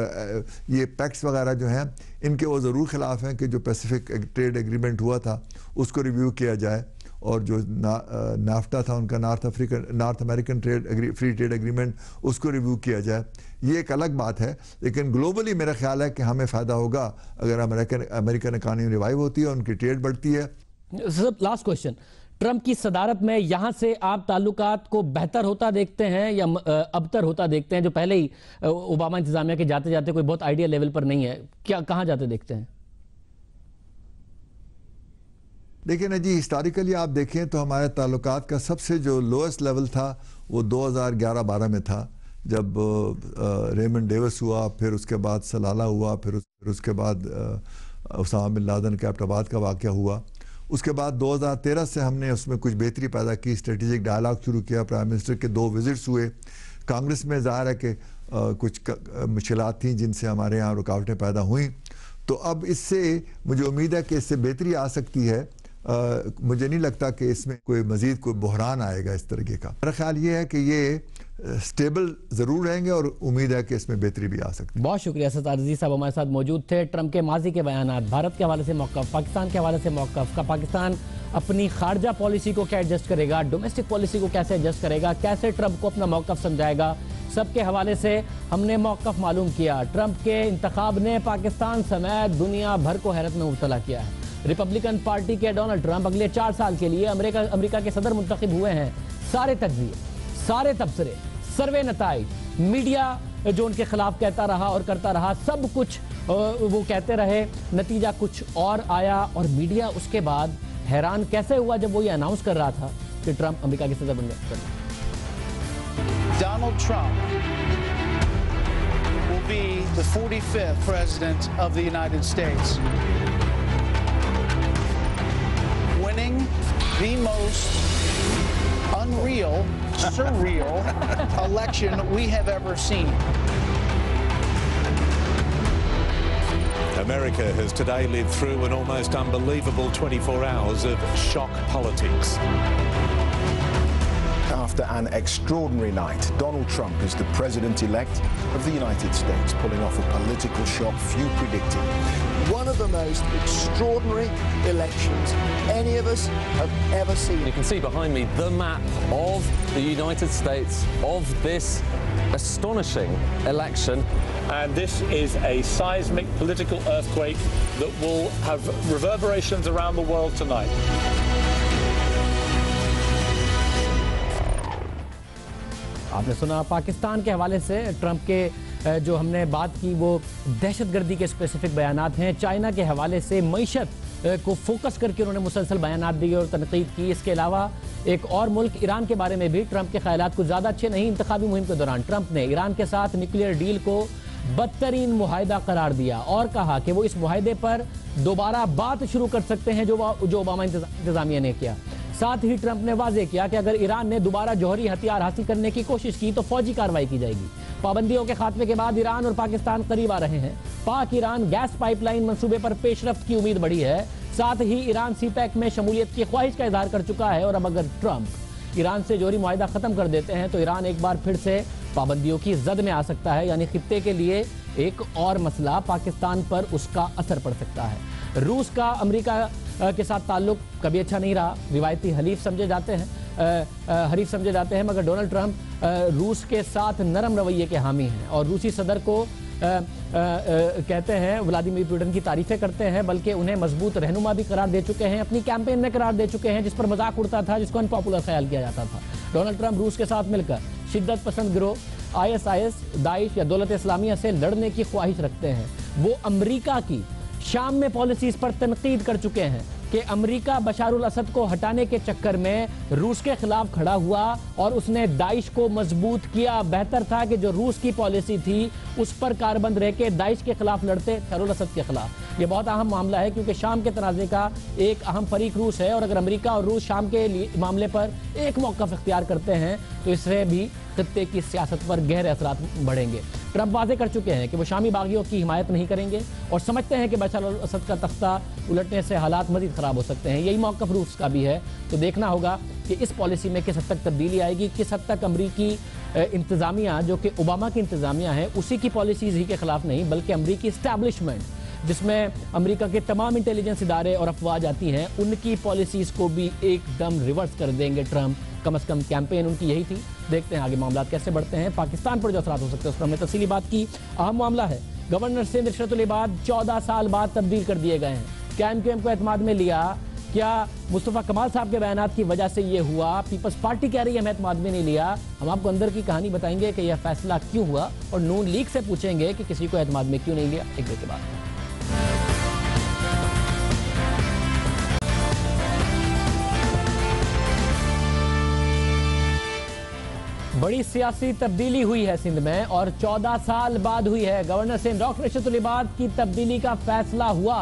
ये पैक्स वगैरह जो हैं इनके वो ज़रूर ख़िलाफ़ हैं कि जो पैसिफिक ट्रेड एग्रीमेंट हुआ था उसको रिव्यू किया जाए, और जो नाफ्टा था उनका north American free trade agreement उसको रिव्यू किया जाए। ये एक अलग बात है, लेकिन ग्लोबली मेरा ख्याल है कि हमें फ़ायदा होगा अगर अमेरिकन इकानमी रिवाइव होती है, उनकी ट्रेड बढ़ती है। लास्ट क्वेश्चन, ट्रंप की सदारत में यहाँ से आप ताल्लुकात को बेहतर होता देखते हैं या अबतर होता देखते हैं, जो पहले ही ओबामा इंतजामिया के जाते जाते कोई बहुत आइडियल लेवल पर नहीं है, क्या कहाँ जाते देखते हैं? देखिए ना जी, हिस्टोरिकली आप देखें तो हमारे ताल्लुकात का सबसे जो लोएस्ट लेवल था वो 2011-12 में था, जब रेमंड डेविस हुआ, फिर उसके बाद सलाला हुआ, फिर उसके बाद उसामा बिन लादेन के एबटाबाद का वाक़या हुआ। उसके बाद 2013 से हमने उसमें कुछ बेहतरी पैदा की, स्ट्रेटेजिक डायलॉग शुरू किया, प्राइम मिनिस्टर के 2 विजिट्स हुए, कांग्रेस में ज़ाहिर है कि कुछ मुश्किलात थी जिनसे हमारे यहाँ रुकावटें पैदा हुई। तो अब इससे मुझे उम्मीद है कि इससे बेहतरी आ सकती है। मुझे नहीं लगता कि इसमें कोई मज़ीद कोई बहरान आएगा इस तरीके का। मेरा ख्याल ये है कि ये स्टेबल ज़रूर रहेंगे और उम्मीद है कि इसमें बेहतरी भी आ सकती है। बहुत शुक्रिया सत्तार अजीज़ साहब हमारे साथ मौजूद थे। ट्रंप के माजी के बयानात, भारत के हवाले से मौक़िफ़, पाकिस्तान के हवाले से मौक़िफ़ का, पाकिस्तान अपनी खारजा पॉलिसी को क्या एडजस्ट करेगा, डोमेस्टिक पॉलिसी को कैसे एडजस्ट करेगा, कैसे ट्रंप को अपना मौक़िफ़ समझाएगा, सबके हवाले से हमने मौक़िफ़ मालूम किया। ट्रंप के इंतखाब ने पाकिस्तान समेत दुनिया भर को हैरत में मुब्तला किया है। रिपब्लिकन पार्टी के डोनाल्ड ट्रंप अगले 4 साल के लिए अमेरिका के सदर मुंतखब हुए हैं। सारे तज्ज़िये, सारे तबसरे, सर्वे नताइज, मीडिया जो उनके खिलाफ कहता रहा और करता रहा, सब कुछ वो कहते रहे, नतीजा कुछ और आया। और मीडिया उसके बाद हैरान कैसे हुआ जब वो ये अनाउंस कर रहा था कि ट्रंप अमेरिका की सदर बनने वाला है। Donald Trump will be the 45th president of the United States, winning the most unreal, surreal election we have ever seen. America has today lived through an almost unbelievable 24 hours of shock politics. After an extraordinary night, Donald Trump is the president-elect of the United States, pulling off a political shock few predicted. One of the most extraordinary elections any of us have ever seen. You can see behind me the map of the United States of this astonishing election. And this is a seismic political earthquake that will have reverberations around the world tonight. आपने सुना पाकिस्तान के हवाले से ट्रंप के जो हमने बात की वो दहशतगर्दी के स्पेसिफिक बयानात हैं। चाइना के हवाले से मईशत को फोकस करके उन्होंने मुसलसल बयानात दिए और तनकीद की। इसके अलावा एक और मुल्क ईरान के बारे में भी ट्रंप के ख्यालात कुछ ज़्यादा अच्छे नहीं। इंतखाबी मुहिम के दौरान ट्रंप ने ईरान के साथ न्यूक्लियर डील को बदतरीन मुआहदा करार दिया और कहा कि वो इस मुआहदे पर दोबारा बात शुरू कर सकते हैं जो ओबामा इंतजामिया ने किया। साथ ही ट्रंप ने वाजे किया कि अगर ईरान ने दोबारा जौहरी हथियार हासिल करने की कोशिश की तो फौजी कार्रवाई की जाएगी। पाबंदियों के खात्मे के बाद ईरान और पाकिस्तान करीब आ रहे हैं। पाक ईरान गैस पाइपलाइन मंसूबे पर पेशरफ्त की उम्मीद बढ़ी है। साथ ही ईरान सीपैक में शमूलियत की ख्वाहिश का इजहार कर चुका है। और अब अगर ट्रंप ईरान से जौहरी मुआहदा खत्म कर देते हैं तो ईरान एक बार फिर से पाबंदियों की जद में आ सकता है, यानी खित्ते के लिए एक और मसला, पाकिस्तान पर उसका असर पड़ सकता है। रूस का अमेरिका के साथ ताल्लुक कभी अच्छा नहीं रहा। रिवायती हरीफ समझे जाते हैं, मगर डोनाल्ड ट्रंप रूस के साथ नरम रवैये के हामी हैं और रूसी सदर को कहते हैं, व्लादिमीर पुतिन की तारीफें करते हैं, बल्कि उन्हें मजबूत रहनुमा भी करार दे चुके हैं, अपनी कैंपेन में करार दे चुके हैं जिस पर मजाक उड़ता था, जिसको अनपॉपुलर ख्याल किया जाता था। डोनाल्ड ट्रंप रूस के साथ मिलकर शिद्दत पसंद गिरोह ISIS, दाइश या दौलत इस्लामिया से लड़ने की ख्वाहिश रखते हैं। वो अमरीका की शाम में पॉलिसीज पर तनकीद कर चुके हैं कि अमरीका बशारुल असद को हटाने के चक्कर में रूस के खिलाफ खड़ा हुआ और उसने दाइश को मजबूत किया। बेहतर था कि जो रूस की पॉलिसी थी उस पर कारबंद रह के दाइश के खिलाफ लड़ते, बशारुल असद के खिलाफ। ये बहुत अहम मामला है क्योंकि शाम के तनाज़े का एक अहम फरीक रूस है और अगर अमरीका और रूस शाम के मामले पर एक मौक़िफ़ इख्तियार करते हैं तो इससे भी खित्ते की सियासत पर गहरे असरात बढ़ेंगे। ट्रंप वाजे कर चुके हैं कि वो शामी बागियों की हिमायत नहीं करेंगे और समझते हैं कि बशर अल असद का तख्ता उलटने से हालात मज़ीद ख़राब हो सकते हैं। यही मौक़िफ़ रूस का भी है। तो देखना होगा कि इस पॉलिसी में किस हद तक तब्दीली आएगी, किस हद तक अमरीकी इंतज़ामिया जो कि ओबामा की इंतज़ामिया है उसी की पॉलिसीज़ ही के ख़िलाफ़ नहीं बल्कि अमरीकी इस्टेब्लिशमेंट जिसमें अमेरिका के तमाम इंटेलिजेंस इदारे और अफवाज आती हैं उनकी पॉलिसीज़ को भी एकदम रिवर्स कर देंगे ट्रंप। कम से कम कैंपेन उनकी यही थी। देखते हैं आगे मामला कैसे बढ़ते हैं। पाकिस्तान पर जो असरात हो सकते हैं उस पर हमने तफसीली बात की। अहम मामला है गवर्नर सिंध इशरतुल इबाद 14 साल बाद तब्दील कर दिए गए हैं। क्या MQM को एतमाद में लिया? क्या मुस्तफ़ा कमाल साहब के बयानात की वजह से ये हुआ? पीपल्स पार्टी कह रही है हमें एतमाद में नहीं लिया। हम आपको अंदर की कहानी बताएंगे कि यह फैसला क्यों हुआ और नून लीग से पूछेंगे कि किसी को एतमाद में क्यों नहीं लिया। एक ब्रेक के बाद बड़ी सियासी तब्दीली हुई है सिंध में और 14 साल बाद हुई है। गवर्नर सिंध डॉक्टर इशरतुल इबाद की तब्दीली का फैसला हुआ।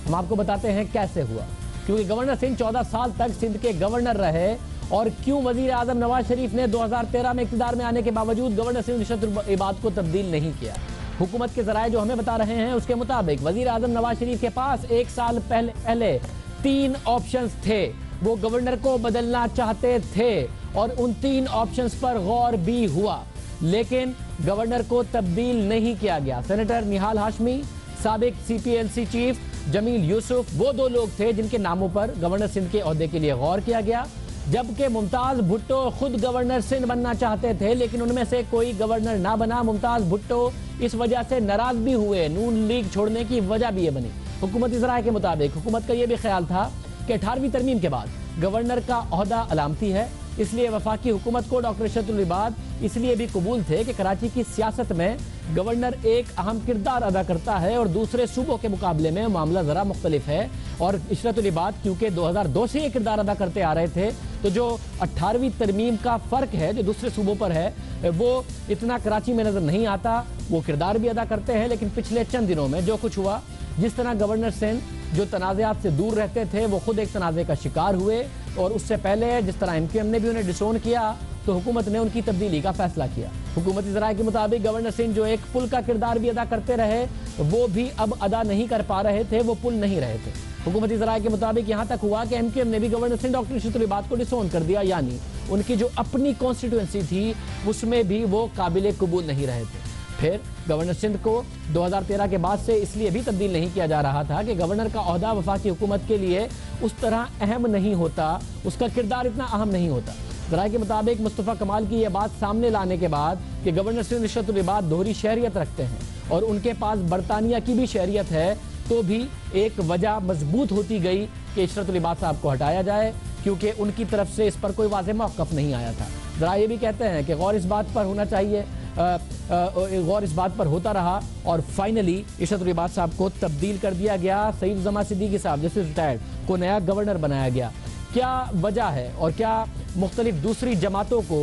हम आपको बताते हैं कैसे हुआ, क्योंकि गवर्नर सिंध 14 साल तक सिंध के गवर्नर रहे और क्यों वजीर आजम नवाज शरीफ ने 2013 में इक़्तिदार में आने के बावजूद गवर्नर सिंध इशरतुल इबाद को तब्दील नहीं किया। हुकूमत के ज़राए जो हमें बता रहे हैं उसके मुताबिक वजीर आजम नवाज शरीफ के पास 1 साल पहले 3 ऑप्शंस थे। वो गवर्नर को बदलना चाहते थे और उन 3 ऑप्शंस पर गौर भी हुआ, लेकिन गवर्नर को तब्दील नहीं किया गया। सेनेटर निहाल हाशमी, साबिक CPLC चीफ जमील यूसुफ वो 2 लोग थे जिनके नामों पर गवर्नर सिंध के ओहदे के लिए गौर किया गया, जबकि मुमताज भुट्टो खुद गवर्नर सिंध बनना चाहते थे लेकिन उनमें से कोई गवर्नर ना बना। मुमताज भुट्टो इस वजह से नाराज भी हुए। नून लीग छोड़ने की वजह भी ये बनी। हुकूमती ज़राए के मुताबिक हुकूमत का ये भी ख्याल था कि 18वीं तरमीम के बाद गवर्नर का ओहदा अलामती है इसलिए वफाकी हुकूमत को डॉक्टर इशरत उल इबाद इसलिए भी कबूल थे कि कराची की सियासत में गवर्नर एक अहम किरदार अदा करता है और दूसरे सूबों के मुकाबले में मामला ज़रा मुख्तलिफ है। और इशरत उल इबाद क्योंकि 2002 से ये किरदार अदा करते आ रहे थे, तो जो 18वीं तरमीम का फ़र्क है जो दूसरे सूबों पर है वो इतना कराची में नज़र नहीं आता। वो किरदार भी अदा करते हैं, लेकिन पिछले चंद दिनों में जो कुछ हुआ, जिस तरह गवर्नर सिंध जो तनाज़ात से दूर रहते थे वो खुद एक तनाज़े का शिकार हुए, और उससे पहले जिस तरह MQM ने भी उन्हें डिसोन किया तो हुकूमत ने उनकी तब्दीली का फैसला किया। हुकूमती ज़राए के मुताबिक गवर्नर सिंह जो एक पुल का किरदार भी अदा करते रहे वो भी अब अदा नहीं कर पा रहे थे, वो पुल नहीं रहे थे। हुकूमती ज़राए के मुताबिक यहाँ तक हुआ कि MQM ने भी गवर्नर सिंह डॉक्टर इशरत उल इबाद को डिसोन कर दिया, यानी उनकी जो अपनी कॉन्स्टिट्यूंसी थी उसमें भी वो काबिल कबूल नहीं रहे थे। फिर गवर्नर सिंध को 2013 के बाद से इसलिए भी तब्दील नहीं किया जा रहा था कि गवर्नर का ओहदा वफाकी हुकूमत के लिए उस तरह अहम नहीं होता, उसका किरदार इतना अहम नहीं होता। ज़राए के मुताबिक मुस्तफ़ा कमाल की यह बात सामने लाने के बाद कि गवर्नर सिंध इशरत उल इबाद दोहरी शहरियत रखते हैं और उनके पास बरतानिया की भी शहरियत है, तो भी एक वजह मजबूत होती गई कि इशरत उल इबाद साहब को हटाया जाए, क्योंकि उनकी तरफ से इस पर कोई वाज़ेह मौक़िफ़ नहीं आया था। ज़रा ये भी कहते हैं कि गौर इस बात पर होना चाहिए, गौर इस बात पर होता रहा और फाइनली इशरत उल इबाद साहब को तब्दील कर दिया गया। सईद उज़्ज़मा सिद्दीकी साहब जैसे रिटायर्ड को नया गवर्नर बनाया गया। क्या वजह है और क्या मुख्तलिफ दूसरी जमातों को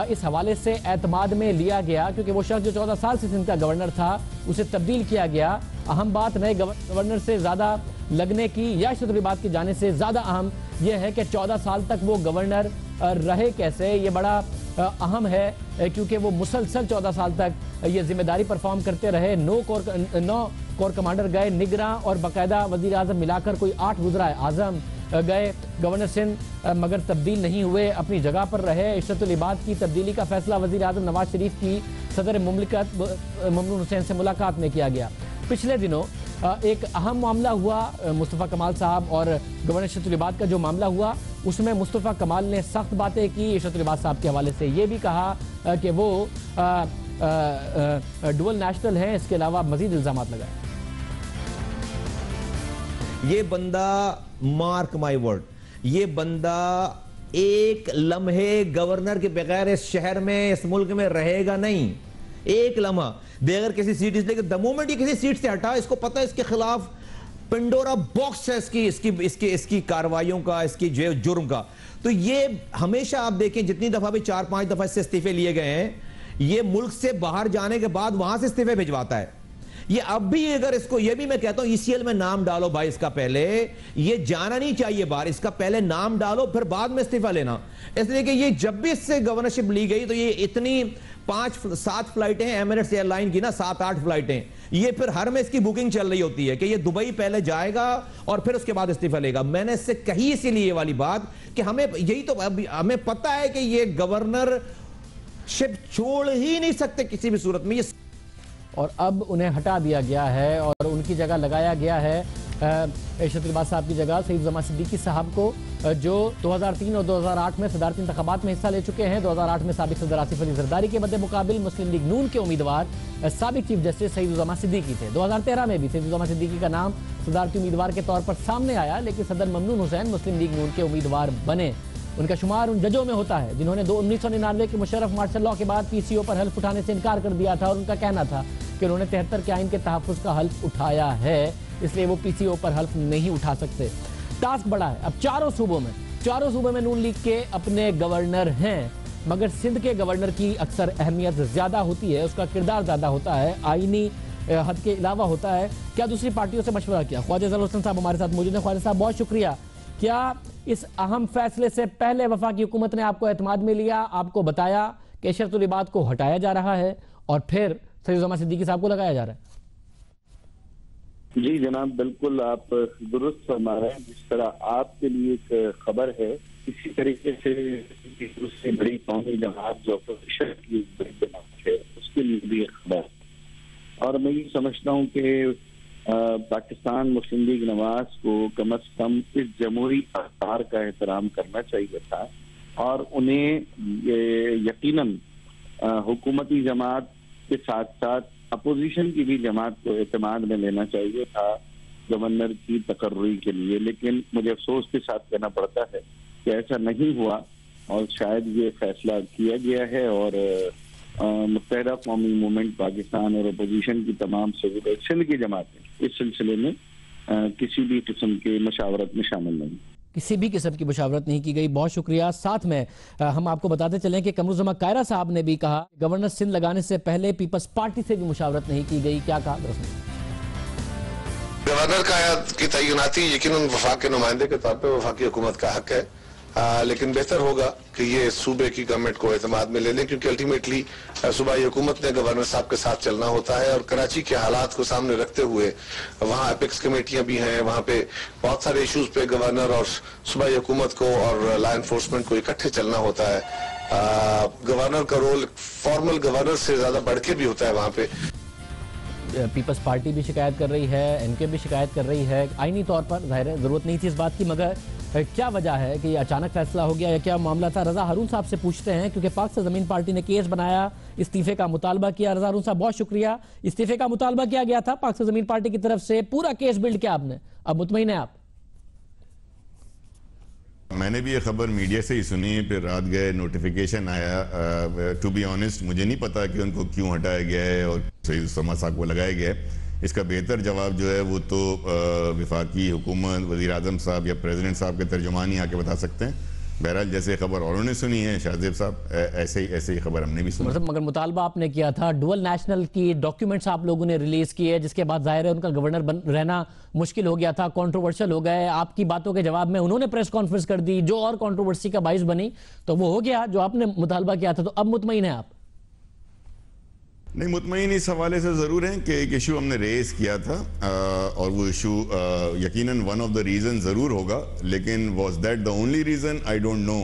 इस हवाले से एतमाद में लिया गया, क्योंकि वो शख्स जो 14 साल से सिंध का गवर्नर था उसे तब्दील किया गया। अहम बात नए गवर्नर से ज़्यादा लगने की या इशरत उल इबाद की जाने से ज़्यादा अहम यह है कि 14 साल तक वो गवर्नर रहे कैसे, ये बड़ा अहम है, क्योंकि वो मुसलसल 14 साल तक ये जिम्मेदारी परफॉर्म करते रहे। 9 कोर कमांडर गए, निगरां और बाकायदा वज़ीर आज़म मिलाकर कोई 8 वज़ीर आज़म गए। गवर्नर सिंध मगर तब्दील नहीं हुए, अपनी जगह पर रहे। इशरत उल इबाद की तब्दीली का फैसला वज़ीर आज़म नवाज शरीफ की सदर मुमलिकत ममनून हुसैन से मुलाकात में किया गया। पिछले दिनों एक अहम मामला हुआ मुस्तफ़ा कमाल साहब और गवर्नर इशरत उल इबाद का जो मामला हुआ, उसमें मुस्तफ़ा कमाल ने सख्त बातें की इशरत उल इबाद साहब के हवाले से। ये भी कहा कि वो डुअल नेशनल हैं, इसके अलावा मजीद इल्ज़ाम लगाए। ये बंदा, मार्क माई वर्ड, ये बंदा एक लम्हे गवर्नर के बगैर इस शहर में, इस मुल्क में रहेगा नहीं। एक लम्हा बगैर किसी सीट, इसलिए द मोमेंट ये किसी सीट से हटा, इसको पता है इसके खिलाफ पिंडोरा बॉक्स है इसकी कार्रवाइयों का, इसकी जुर्म का। तो ये हमेशा आप देखें जितनी दफा भी 4-5 दफा इससे इस्तीफे लिए गए हैं, ये मुल्क से बाहर जाने के बाद वहां से इस्तीफे भिजवाता है। ये अब भी अगर इसको, ये भी मैं कहता हूं ECL में नाम डालो भाई, इसका पहले ये जाना नहीं चाहिए बाहर, इसका पहले नाम डालो फिर बाद में इस्तीफा लेना। इसलिए कि ये जब भी इससे गवर्नरशिप ली गई तो ये इतनी 5-7 फ्लाइटें हैं एमिरेट्स एयरलाइन की ना, 7-8 फ्लाइटें, ये फिर हर में इसकी बुकिंग चल रही होती है कि ये दुबई पहले जाएगा और फिर उसके बाद इस्तीफा लेगा। मैंने इससे कही इसीलिए ये वाली बात कि हमें यही तो हमें पता है कि ये गवर्नरशिप छोड़ ही नहीं सकते किसी भी सूरत में, ये और अब उन्हें हटा दिया गया है और उनकी जगह लगाया गया है इशरत उल इबाद साहब की जगह सईद उज़्ज़मा सिद्दीकी साहब को, जो 2003 और 2008 में सदारती इंतखाबात में हिस्सा ले चुके हैं। 2008 में साबिक सदर आसिफ अली ज़रदारी के मद्दे मुकाबिल मुस्लिम लीग नून के उम्मीदवार साबिक चीफ जस्टिस सईद उज़्ज़मा सिद्दीकी थे। 2013 में भी सईद उज़्ज़मा सिद्दीकी का नाम सदारती उम्मीदवार के तौर पर सामने आया, लेकिन सदर ममनून हुसैन मुस्लिम लीग नून के उम्मीदवार बने। उनका शुमार उन जजों में होता है जिन्होंने 1999 के मुशर्रफ मार्शल लॉ के बाद PCO पर हल्फ उठाने से इनकार कर दिया था, और उनका कहना था कि उन्होंने 73 के आइन के तहफ़्फ़ुज़ का हल्फ उठाया है, इसलिए वो PCO पर हल्फ नहीं उठा सकते। टास्क बड़ा है। अब चारों सूबों में नून लीग के अपने गवर्नर हैं, मगर सिंध के गवर्नर की अक्सर अहमियत ज़्यादा होती है, उसका किरदार ज़्यादा होता है, आइनी हद के अलावा होता है। क्या दूसरी पार्टियों से मशवरा किया? ख्वाजा ज़फ़र हुसैन साहब हमारे साथ मौजूद हैं। ख्वाजा साहब बहुत शुक्रिया। क्या इस अहम फैसले से पहले वफाकी हुकूमत ने आपको एतमाद में लिया, आपको बताया कि इशरत उल इबाद को हटाया जा रहा है और फिर सईद उज़्ज़मा सिद्दीकी साहब को लगाया जा रहा है? जी जनाब, बिल्कुल आप दुरुस्त फरमा रहे हैं। जिस तरह आपके लिए एक खबर है, इसी तरीके से दूसरी बड़ी कौमी जमात जो अपोजिशन की बड़ी जमात है उसके लिए भी एक खबर है। और मैं ये समझता हूँ कि पाकिस्तान मुस्लिम लीग नवाज को कम अज कम इस जमहूरी आकार का एहतराम करना चाहिए था और उन्हें यकीनन हुकूमती जमात के साथ साथ अपोजिशन की भी जमात को एतमाद में लेना चाहिए था गवर्नर की तकर्री के लिए। लेकिन मुझे अफसोस के साथ कहना पड़ता है कि ऐसा नहीं हुआ और शायद ये फैसला किया गया है और मुत्तहिदा कौमी मूवमेंट पाकिस्तान और अपोजिशन की तमाम सिंध की जमातें इस सिलसिले में किसी भी किस्म के मशावरत में शामिल नहीं। किसी भी किस्म की मुशावरत नहीं की गई। बहुत शुक्रिया। साथ में हम आपको बताते चलें कि कमरुज़्ज़मा कायरा साहब ने भी कहा गवर्नर सिंध लगाने से पहले पीपल्स पार्टी से भी मुशावरत नहीं की गई। क्या कहा? गवर्नर की तैनाती यकीनन वफाक के नुमाइंदे के तौर पर वफाकी हुकूमत का हक है, लेकिन बेहतर होगा कि ये सूबे की गवर्नमेंट को एतमाद में ले लें, क्योंकि अल्टीमेटली सूबाई हुकूमत ने गवर्नर साहब के साथ चलना होता है और कराची के हालात को सामने रखते हुए वहाँ एपिक्स कमेटियां भी हैं, वहाँ पे बहुत सारे इश्यूज पे गवर्नर और सूबाई हुकूमत को और लॉ एनफोर्समेंट को इकट्ठे चलना होता है। गवर्नर का रोल फॉर्मल गवर्नर से ज्यादा बढ़ के भी होता है वहाँ पे। पीपल्स पार्टी भी शिकायत कर रही है, एमके भी शिकायत कर रही है। आईनी तौर पर जाहिर है जरूरत नहीं थी इस बात की, मगर क्या वजह है कि ये अचानक फैसला हो गया या क्या मामला था? रजा हारून साहब से पूछते हैं, क्योंकि पाक से ज़मीन पार्टी ने केस बनाया, इस्तीफे का मुतालबा किया। रजा हारून साहब बहुत शुक्रिया। इस्तीफे का मुतालबा किया गया था पाक से ज़मीन पार्टी की तरफ से, पूरा केस बिल्ड किया आपने, अब मुतमईन है आप? मैंने भी ये खबर मीडिया से ही सुनी, फिर रात गए नोटिफिकेशन आया। टू बी ऑनेस्ट मुझे नहीं पता कि उनको क्यों हटाया गया है और सईद उस्मा साहब को लगाया गया है। इसका बेहतर जवाब जो है वो तो वफाकी हुकूमत, वज़ीर आज़म साहब या प्रेसिडेंट साहब के तर्जुमान ही आके बता सकते हैं। बहरहाल जैसे खबर और उन्होंने सुनी है शाहजेब साहब, ऐसे ही खबर हमने भी सुनी। मगर मुतालबा आपने किया था, डुअल नेशनल की डॉक्यूमेंट्स आप लोगों ने रिलीज किए, जिसके बाद जाहिर है उनका गवर्नर रहना मुश्किल हो गया था, कंट्रोवर्शियल हो गए। आपकी बातों के जवाब में उन्होंने प्रेस कॉन्फ्रेंस कर दी जो और कंट्रोवर्सी का बाइस बनी, तो वो हो गया जो आपने मुतालबा किया था। तो अब मुतमईन है आप? नहीं, मुतमईन इस हवाले से ज़रूर हैं कि एक इशू हमने रेस किया था और वो इशू यकीनन वन ऑफ द रीज़न ज़रूर होगा, लेकिन was that the only reason? I don't know.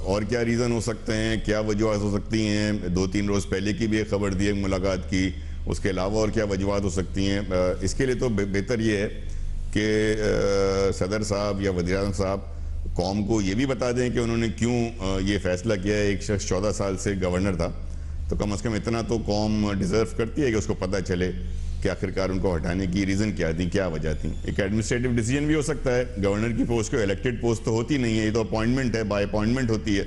और क्या रीज़न हो सकते हैं, क्या वजूहत हो सकती हैं? 2-3 रोज़ पहले की भी एक खबर दी एक मुलाकात की, उसके अलावा और क्या वजूहत हो सकती हैं? इसके लिए तो बेहतर ये है कि सदर साहब या वज़ीर आज़म साहब कौम को ये भी बता दें कि उन्होंने क्यों ये फ़ैसला किया है। एक शख्स 14 साल से गवर्नर था, तो कम से कम इतना तो कौम डिज़र्व करती है कि उसको पता चले कि आखिरकार उनको हटाने की रीज़न क्या थी, क्या वजह थी। एक एडमिनिस्ट्रेटिव डिसीजन भी हो सकता है, गवर्नर की पोस्ट को इलेक्टेड पोस्ट तो होती नहीं है, ये तो अपॉइंटमेंट है, बाय अपॉइंटमेंट होती है,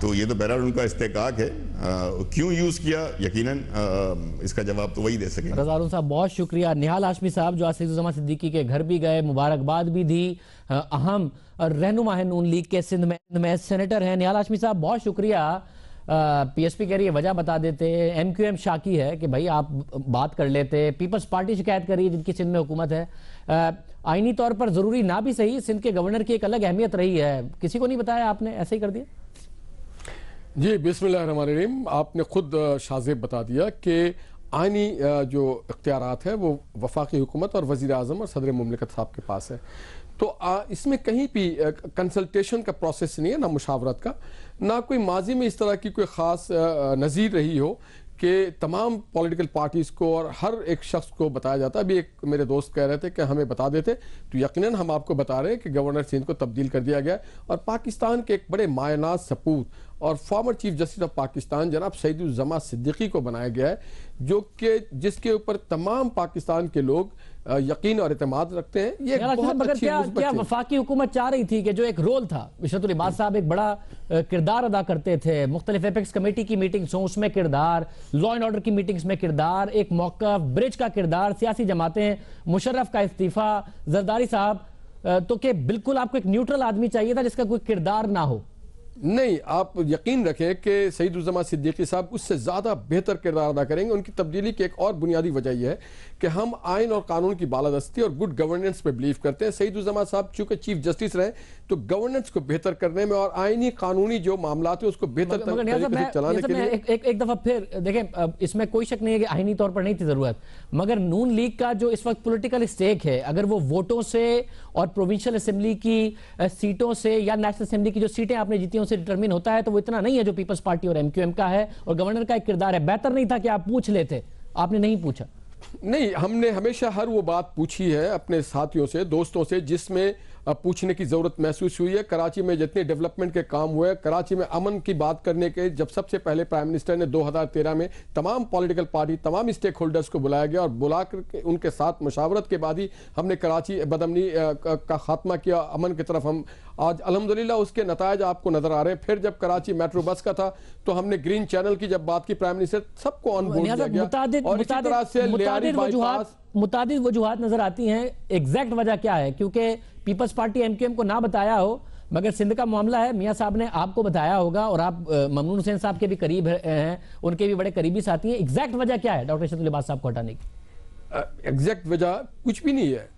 तो ये तो बहरहाल उनका इस्तेकाक है। क्यों यूज़ किया, यकीनन इसका जवाब तो वही दे सकेंगे। रजा हारून साहब बहुत शुक्रिया। निहाल हाशमी साहब जो सईदुज़्ज़मा सिद्दीकी के घर भी गए, मुबारकबाद भी दी, अहम रहनुमा है नून लीग के सिंध में सेनेटर हैं। निहाल हाशमी साहब बहुत शुक्रिया। पीएसपी कह रही है वजह बता देते, एमक्यूएम शाकी है कि भाई आप बात कर लेते, पीपल्स पार्टी शिकायत कर रही है जिनकी सिंध में हुकूमत है। आईनी तौर पर जरूरी ना भी सही, सिंध के गवर्नर की एक अलग अहमियत रही है, किसी को नहीं बताया आपने, ऐसे ही कर दिया? जी बिस्मिल्लाहिर्रहमानिर्रहीम, आपने खुद शाहजेब बता दिया कि आईनी जो इख्तियारात है वो वफाकी हुकूमत और वज़ीर आज़म और सदर मुमलिकत साहब के पास है। तो इसमें कहीं भी कंसल्टेशन का प्रोसेस नहीं है, ना मुशावरत का, ना कोई माजी में इस तरह की कोई ख़ास नज़ीर रही हो कि तमाम पॉलिटिकल पार्टीज़ को और हर एक शख्स को बताया जाता है। अभी एक मेरे दोस्त कह रहे थे कि हमें बता देते, तो यकीनन हम आपको बता रहे हैं कि गवर्नर सिंध को तब्दील कर दिया गया और पाकिस्तान के एक बड़े मायनाज सपूत और former chief justice of Pakistan जनाब सईदुज़्ज़मा सिद्दीकी को बनाया गया है, जो कि जिसके ऊपर तमाम पाकिस्तान के लोग यकीन और एतमाद रखते हैं। ये बहुत अच्छी क्या वफाकी हुकूमत चाह रही थी कि जो एक रोल था, इशरतुल इबाद साहब एक बड़ा किरदार अदा करते थे, मुख्तलिफ एपेक्स कमेटी की मीटिंग्स हों उसमें किरदार, लॉ एंड ऑर्डर की मीटिंग्स में किरदार, एक मौका ब्रिज का किरदार, सियासी जमातें, मुशर्रफ का इस्तीफा, जरदारी साहब, तो कि बिल्कुल आपको एक न्यूट्रल आदमी चाहिए था जिसका कोई किरदार ना हो? नहीं, आप यकीन रखें कि सईदुज़्ज़मा सिद्दीकी साहब उससे ज़्यादा बेहतर किरदार अदा करेंगे। उनकी तब्दीली की एक और बुनियादी वजह यह है कि हम आइन और कानून की बालादस्ती और गुड गवर्नेंस पे बिलीव करते हैं। सईदुज़्ज़मा साहब चूंकि चीफ जस्टिस रहे तो गवर्नेंस को बेहतर करने में और आइनी कानूनी जो मामला थे उसको बेहतर तरीके से चलाने के लिए एक दफा फिर देखें, इसमें कोई शक नहीं है कि आइनी तौर पर नहीं थी जरूरत, मगर नून लीग का जो इस वक्त पॉलिटिकल स्टेक है, अगर वो वोटों से और प्रोविंशियल असेंबली की सीटों से या नेशनल असेंबली की जो सीटें आपने जीती उनसे डिटरमिन होता है, तो वो इतना नहीं है जो पीपल्स पार्टी और एमक्यूएम का है और गवर्नर का एक किरदार है। बेहतर नहीं था कि आप पूछ लेते, आपने नहीं पूछा? नहीं, हमने हमेशा हर वो बात पूछी है अपने साथियों से, दोस्तों से, जिसमें पूछने की जरूरत महसूस हुई है। कराची में जितने डेवलपमेंट के काम हुए, कराची में अमन की बात करने के जब सबसे पहले प्राइम मिनिस्टर ने 2013 में तमाम पॉलिटिकल पार्टी, तमाम स्टेक होल्डर्स को बुलाया गया और बुला कर उनके साथ मशावरत के बाद ही हमने कराची बदअमनी का खात्मा किया, अमन की तरफ हम आज अल्हम्दुलिल्लाह उसके नतायज आपको नजर आ रहे हैं। फिर जब कराची मेट्रो बस का था तो हमने ग्रीन चैनल की जब बात की, प्राइम मिनिस्टर सबको ऑन बोर्ड लिया गया और इसी तरह से लियारी बाईपास मुतादिद वजूहात नजर आती हैं। एग्जैक्ट वजह क्या है? क्योंकि पीपल्स पार्टी एमक्यूएम को ना बताया हो, मगर सिंध का मामला है, मियां साहब ने आपको बताया होगा और आप ममनून हुसैन साहब के भी करीब हैं, उनके भी बड़े करीबी साथी हैं। एग्जैक्ट वजह क्या है डॉक्टर शहतुल लिबास साहब को हटाने की? एग्जैक्ट वजह कुछ भी नहीं है।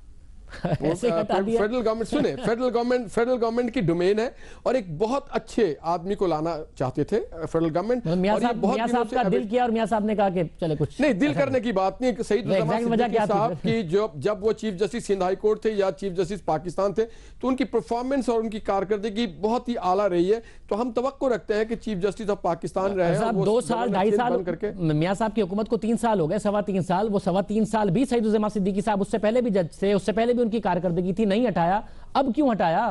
फेडरल गवर्नमेंट सुने, फेडरल गवर्नमेंट की डोमेन है और एक बहुत अच्छे आदमी को लाना चाहते थे फेडरल गवर्नमेंट। मियां साहब का दिल किया और मियां साहब ने कहा कि चले कुछ नहीं, दिल करने की बात नहीं। सईद साहब की जब वो chief justice Sindh high court थे या चीफ जस्टिस पाकिस्तान थे तो उनकी परफॉर्मेंस और उनकी कारकर्दगी बहुत ही आला रही है। तो हम तवक्को रखते हैं कि चीफ जस्टिस ऑफ पाकिस्तान रहे। 2 साल 2.5 साल करके मियां साहब की हुकूमत को 3 साल हो गए, 3.25 साल। वो 3.25 साल भी सईदुज़्ज़मा सिद्दीकी साहब उससे पहले भी जज थे, उससे पहले भी उनकी कारकर्दगी थी, नहीं हटाया। अब क्यों हटाया?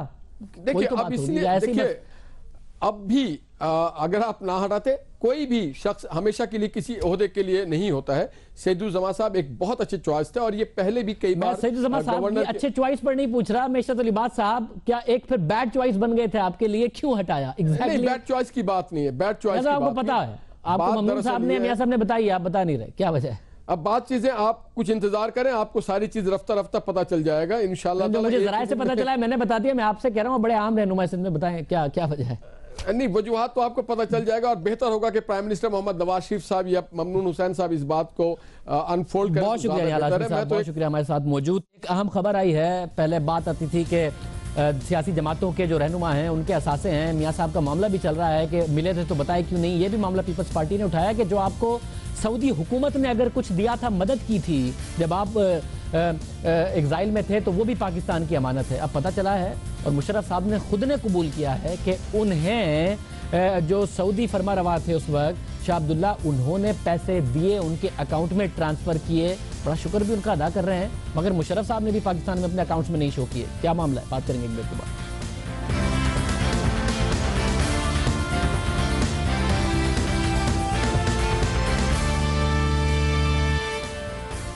देखिए अब इसलिए देखिए अब भी अगर आप ना हटाते, कोई भी शख्स हमेशा के लिए किसी ओहदे के लिए नहीं होता है। सईदुज़्ज़मा साहब एक बहुत अच्छे चॉइस थे और ये पहले भी कई बार सईदुज़्ज़मा साहब की अच्छे चॉइस पर नहीं पूछ रहा मैं। शहतुल लिबास साहब क्या एक फिर बैड चॉइस बन गए थे आपके लिए? क्यों हटाया? एग्जैक्टली बैड चॉइस की बात नहीं है, बैड चॉइस आपको पता है, आपको ममनून साहब ने, मियां साहब ने बताई, आप बता नहीं रहे, क्या वजह है? अब बात चीजें आप कुछ इंतजार करें, आपको सारी चीज रफ्ता रफ्ता पता चल जाएगा इंशाल्लाह। तो मुझे जराए से पता चला है, मैंने बता दिया, मैं आपसे कह रहा हूँ बड़े आम रहनुमा सिंध में बताएं क्या क्या वजह है। नहीं, वजूहात तो आपको पता चल जाएगा और बेहतर होगा कि प्राइम मिनिस्टर मोहम्मद नवाज शरीफ साहब या ममनून हुसैन साहब इस बात को अनफोल्ड करें। बहुत शुक्रिया, बहुत शुक्रिया हमारे साथ मौजूद। एक अहम खबर आई है, पहले बात आती थी कि सियासी जमातों के जो रहनुमा हैं उनके असासे हैं, मियां साहब का मामला भी चल रहा है कि मिले थे तो बताए क्यों नहीं। ये भी मामला पीपल्स पार्टी ने उठाया कि जो आपको सऊदी हुकूमत ने अगर कुछ दिया था, मदद की थी जब आप एग्जाइल में थे, तो वो भी पाकिस्तान की अमानत है। अब पता चला है और मुशर्रफ साहब ने खुद ने कबूल किया है कि उन्हें जो सऊदी फरमा रवा थे उस वक्त शाह अब्दुल्ला, उन्होंने पैसे दिए, उनके अकाउंट में ट्रांसफर किए। बड़ा शुक्र भी उनका अदा कर रहे हैं, मगर मुशर्रफ साहब ने भी पाकिस्तान में अपने अकाउंट्स में नहीं शो किए। क्या मामला है, बात करेंगे एक मिनट के बाद।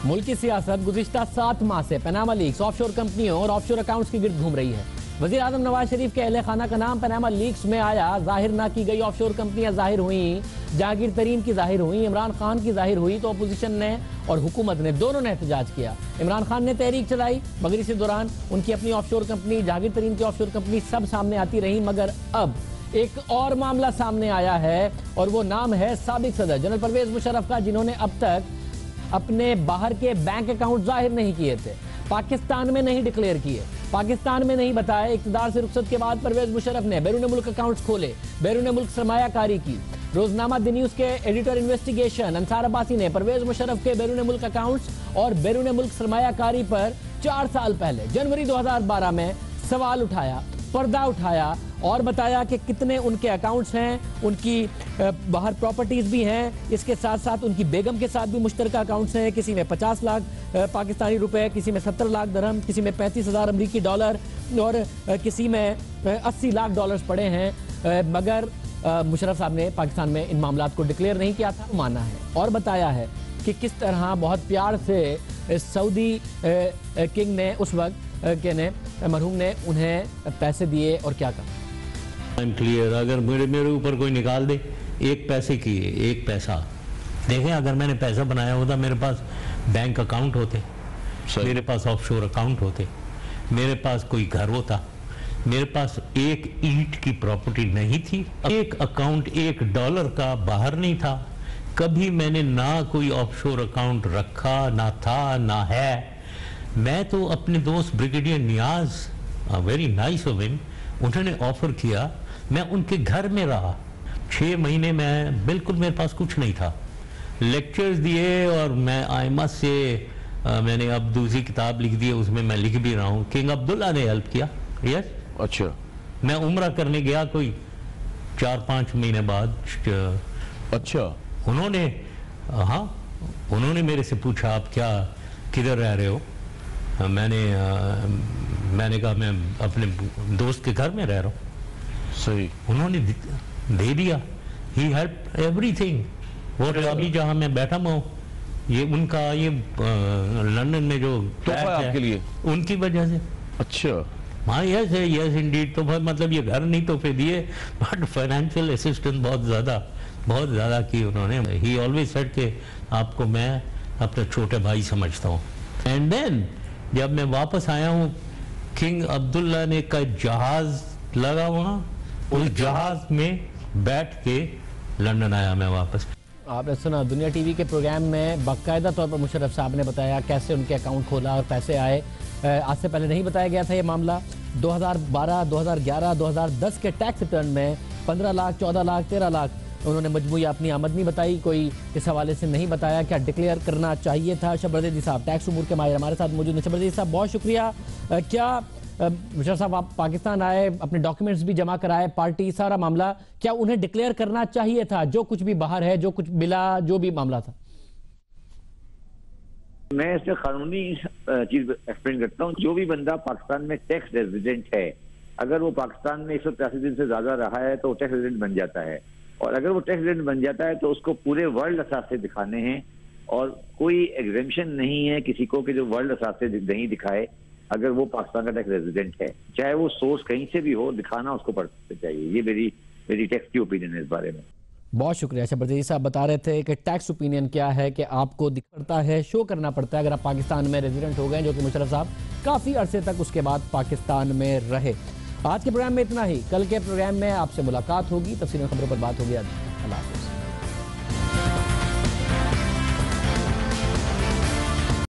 मुल्क की सियासत गुज़िश्ता 7 माह से पनामा लीक्स, ऑफशोर कंपनियों और ऑफशोर अकाउंट्स की गिर्द घूम रही है। वज़ीर आज़म नवाज शरीफ के अहले खाना का नाम पनामा लीक्स में आया, जाहिर ना की गई ऑफशोर कंपनियां जाहिर हुई, जहांगीर तरीन की जाहिर हुई, इमरान खान की जाहिर हुई, तो अपोजिशन ने और हुकूमत ने दोनों ने एहतजाज किया। इमरान खान ने तहरीक चलाई, मगर इसी दौरान उनकी अपनी ऑफशोर कंपनी, जहांगीर तरीन की ऑफशोर कंपनी सब सामने आती रही। मगर अब एक और मामला सामने आया है और वो नाम है साबिक सदर जनरल परवेज मुशर्रफ का, जिन्होंने अब तक अपने बाहर के बैंक अकाउंट जाहिर नहीं किए थे, पाकिस्तान में नहीं डिक्लेयर किए, पाकिस्तान में नहीं बताया। इक़्तिदार से रुखसत के बाद परवेज मुशर्रफ ने बैरून मुल्क अकाउंट्स खोले, बैरून मुल्क सरमायाकारी की। रोजनामा द न्यूज़ के एडिटर इन्वेस्टिगेशन अंसार अब्बासी ने परवेज मुशर्रफ के बैरून मुल्क अकाउंट्स और बैरून मुल्क सरमायाकारी पर 4 साल पहले जनवरी 2012 में सवाल उठाया, पर्दा उठाया और बताया कि कितने उनके अकाउंट्स हैं, उनकी बाहर प्रॉपर्टीज़ भी हैं, इसके साथ साथ उनकी बेगम के साथ भी मुश्तरका अकाउंट्स हैं। किसी में 50 लाख पाकिस्तानी रुपए, किसी में 70 लाख दरहम, किसी में 35,000 अमरीकी डॉलर और किसी में 80 लाख डॉलर्स पड़े हैं। मगर मुशर्रफ साहब ने पाकिस्तान में इन मामलात को डिक्लेयर नहीं किया था, माना है और बताया है कि किस तरह बहुत प्यार से सऊदी किंग ने उस वक्त के ने मरहूम ने उन्हें पैसे दिए और क्या कहा। क्लियर, अगर मेरे ऊपर कोई निकाल दे, एक पैसे की एक पैसा, देखें अगर मैंने पैसा बनाया होता, मेरे पास बैंक अकाउंट होते, मेरे पास ऑफशोर अकाउंट होते, मेरे पास कोई घर होता, मेरे पास एक ईंट की प्रॉपर्टी नहीं थी, एक अकाउंट $1 का बाहर नहीं था, कभी मैंने ना कोई ऑफशोर अकाउंट रखा, ना था ना है। मैं तो अपने दोस्त brigadier Niaz, very nice of him, उन्होंने ऑफर किया, मैं उनके घर में रहा 6 महीने में, बिल्कुल मेरे पास कुछ नहीं था, लेक्चर्स दिए और मैं आइमा से मैंने अब दूसरी किताब लिख दी है, उसमें मैं लिख भी रहा हूँ। किंग अब्दुल्ला ने हेल्प किया। यस, अच्छा, मैं उम्रा करने गया कोई 4-5 महीने बाद। अच्छा, उन्होंने, हाँ, उन्होंने मेरे से पूछा आप क्या किधर रह रहे हो, मैंने कहा मैं अपने दोस्त के घर में रह रहा हूँ। सही, उन्होंने दे दिया। ही हेल्प एवरीथिंग। वो अभी जहाँ मैं बैठा हूँ, ये उनका ये लंदन में जो तोहफा आपके लिए उनकी वजह से। अच्छा, हाँ, यस है, यस इंडीड। तो मतलब ये घर नहीं तोहफे दिए, बट फाइनेंशियल असिस्टेंस बहुत ज़्यादा की उन्होंने। ही ऑलवेज सेड कि आपको मैं अपने छोटे भाई समझता हूँ। एंड देन जब मैं वापस आया हूँ, किंग अब्दुल्ला ने का जहाज लगा वहाँ, उस जहाज में बैठ के लंदन आया मैं वापस। आपने सुना दुनिया टीवी के प्रोग्राम में बाकायदा तौर पर मुशर्रफ साहब ने बताया कैसे उनके अकाउंट खोला और पैसे आए। आज से पहले नहीं बताया गया था ये मामला। 2012, 2011, 2010 के टैक्स रिटर्न में 15 लाख, 14 लाख, 13 लाख उन्होंने मजमूई अपनी आमदनी बताई। कोई इस हवाले से नहीं बताया क्या डिक्लेयर करना चाहिए था। शबरदीदी साहब टैक्स उमूर के माहिर हमारे साथ मौजूद हैं। शबरदीदी साहब बहुत शुक्रिया। क्या मुशर्रफ साहब आप पाकिस्तान आए, अपने डॉक्यूमेंट्स भी जमा कराए, पार्टी सारा मामला, क्या उन्हें डिक्लेयर करना चाहिए था जो कुछ भी बाहर है, जो कुछ मिला, जो भी मामला था? मैं इससे कानूनी चीज एक्सप्लेन करता हूँ। जो भी बंदा पाकिस्तान में टैक्स रेजिडेंट है, अगर वो पाकिस्तान में 183 दिन से ज्यादा रहा है तो वो टैक्स रेजिडेंट बन जाता है। और अगर वो टैक्स रेजिडेंट बन जाता है तो उसको पूरे वर्ल्ड असास से दिखाने हैं और कोई एग्जेम्पशन नहीं है किसी को कि जो वर्ल्ड असास से नहीं दिखाए अगर वो पाकिस्तान का टैक्स रेजिडेंट है, चाहे वो सोर्स कहीं से भी हो, दिखाना उसको पड़ना चाहिए। ये मेरी टैक्स की ओपिनियन है इस बारे में। बहुत शुक्रिया। शबरदीदी साहब बता रहे थे कि टैक्स ओपिनियन क्या है कि आपको दिखता है, शो करना पड़ता है अगर आप पाकिस्तान में रेजिडेंट हो गए, जो कि मुशर्रफ साहब काफ़ी अरसे तक उसके बाद पाकिस्तान में रहे। आज के प्रोग्राम में इतना ही। कल के प्रोग्राम में आपसे मुलाकात होगी, तफसील खबरों पर बात होगी। अल्लाह हाफ़िज़।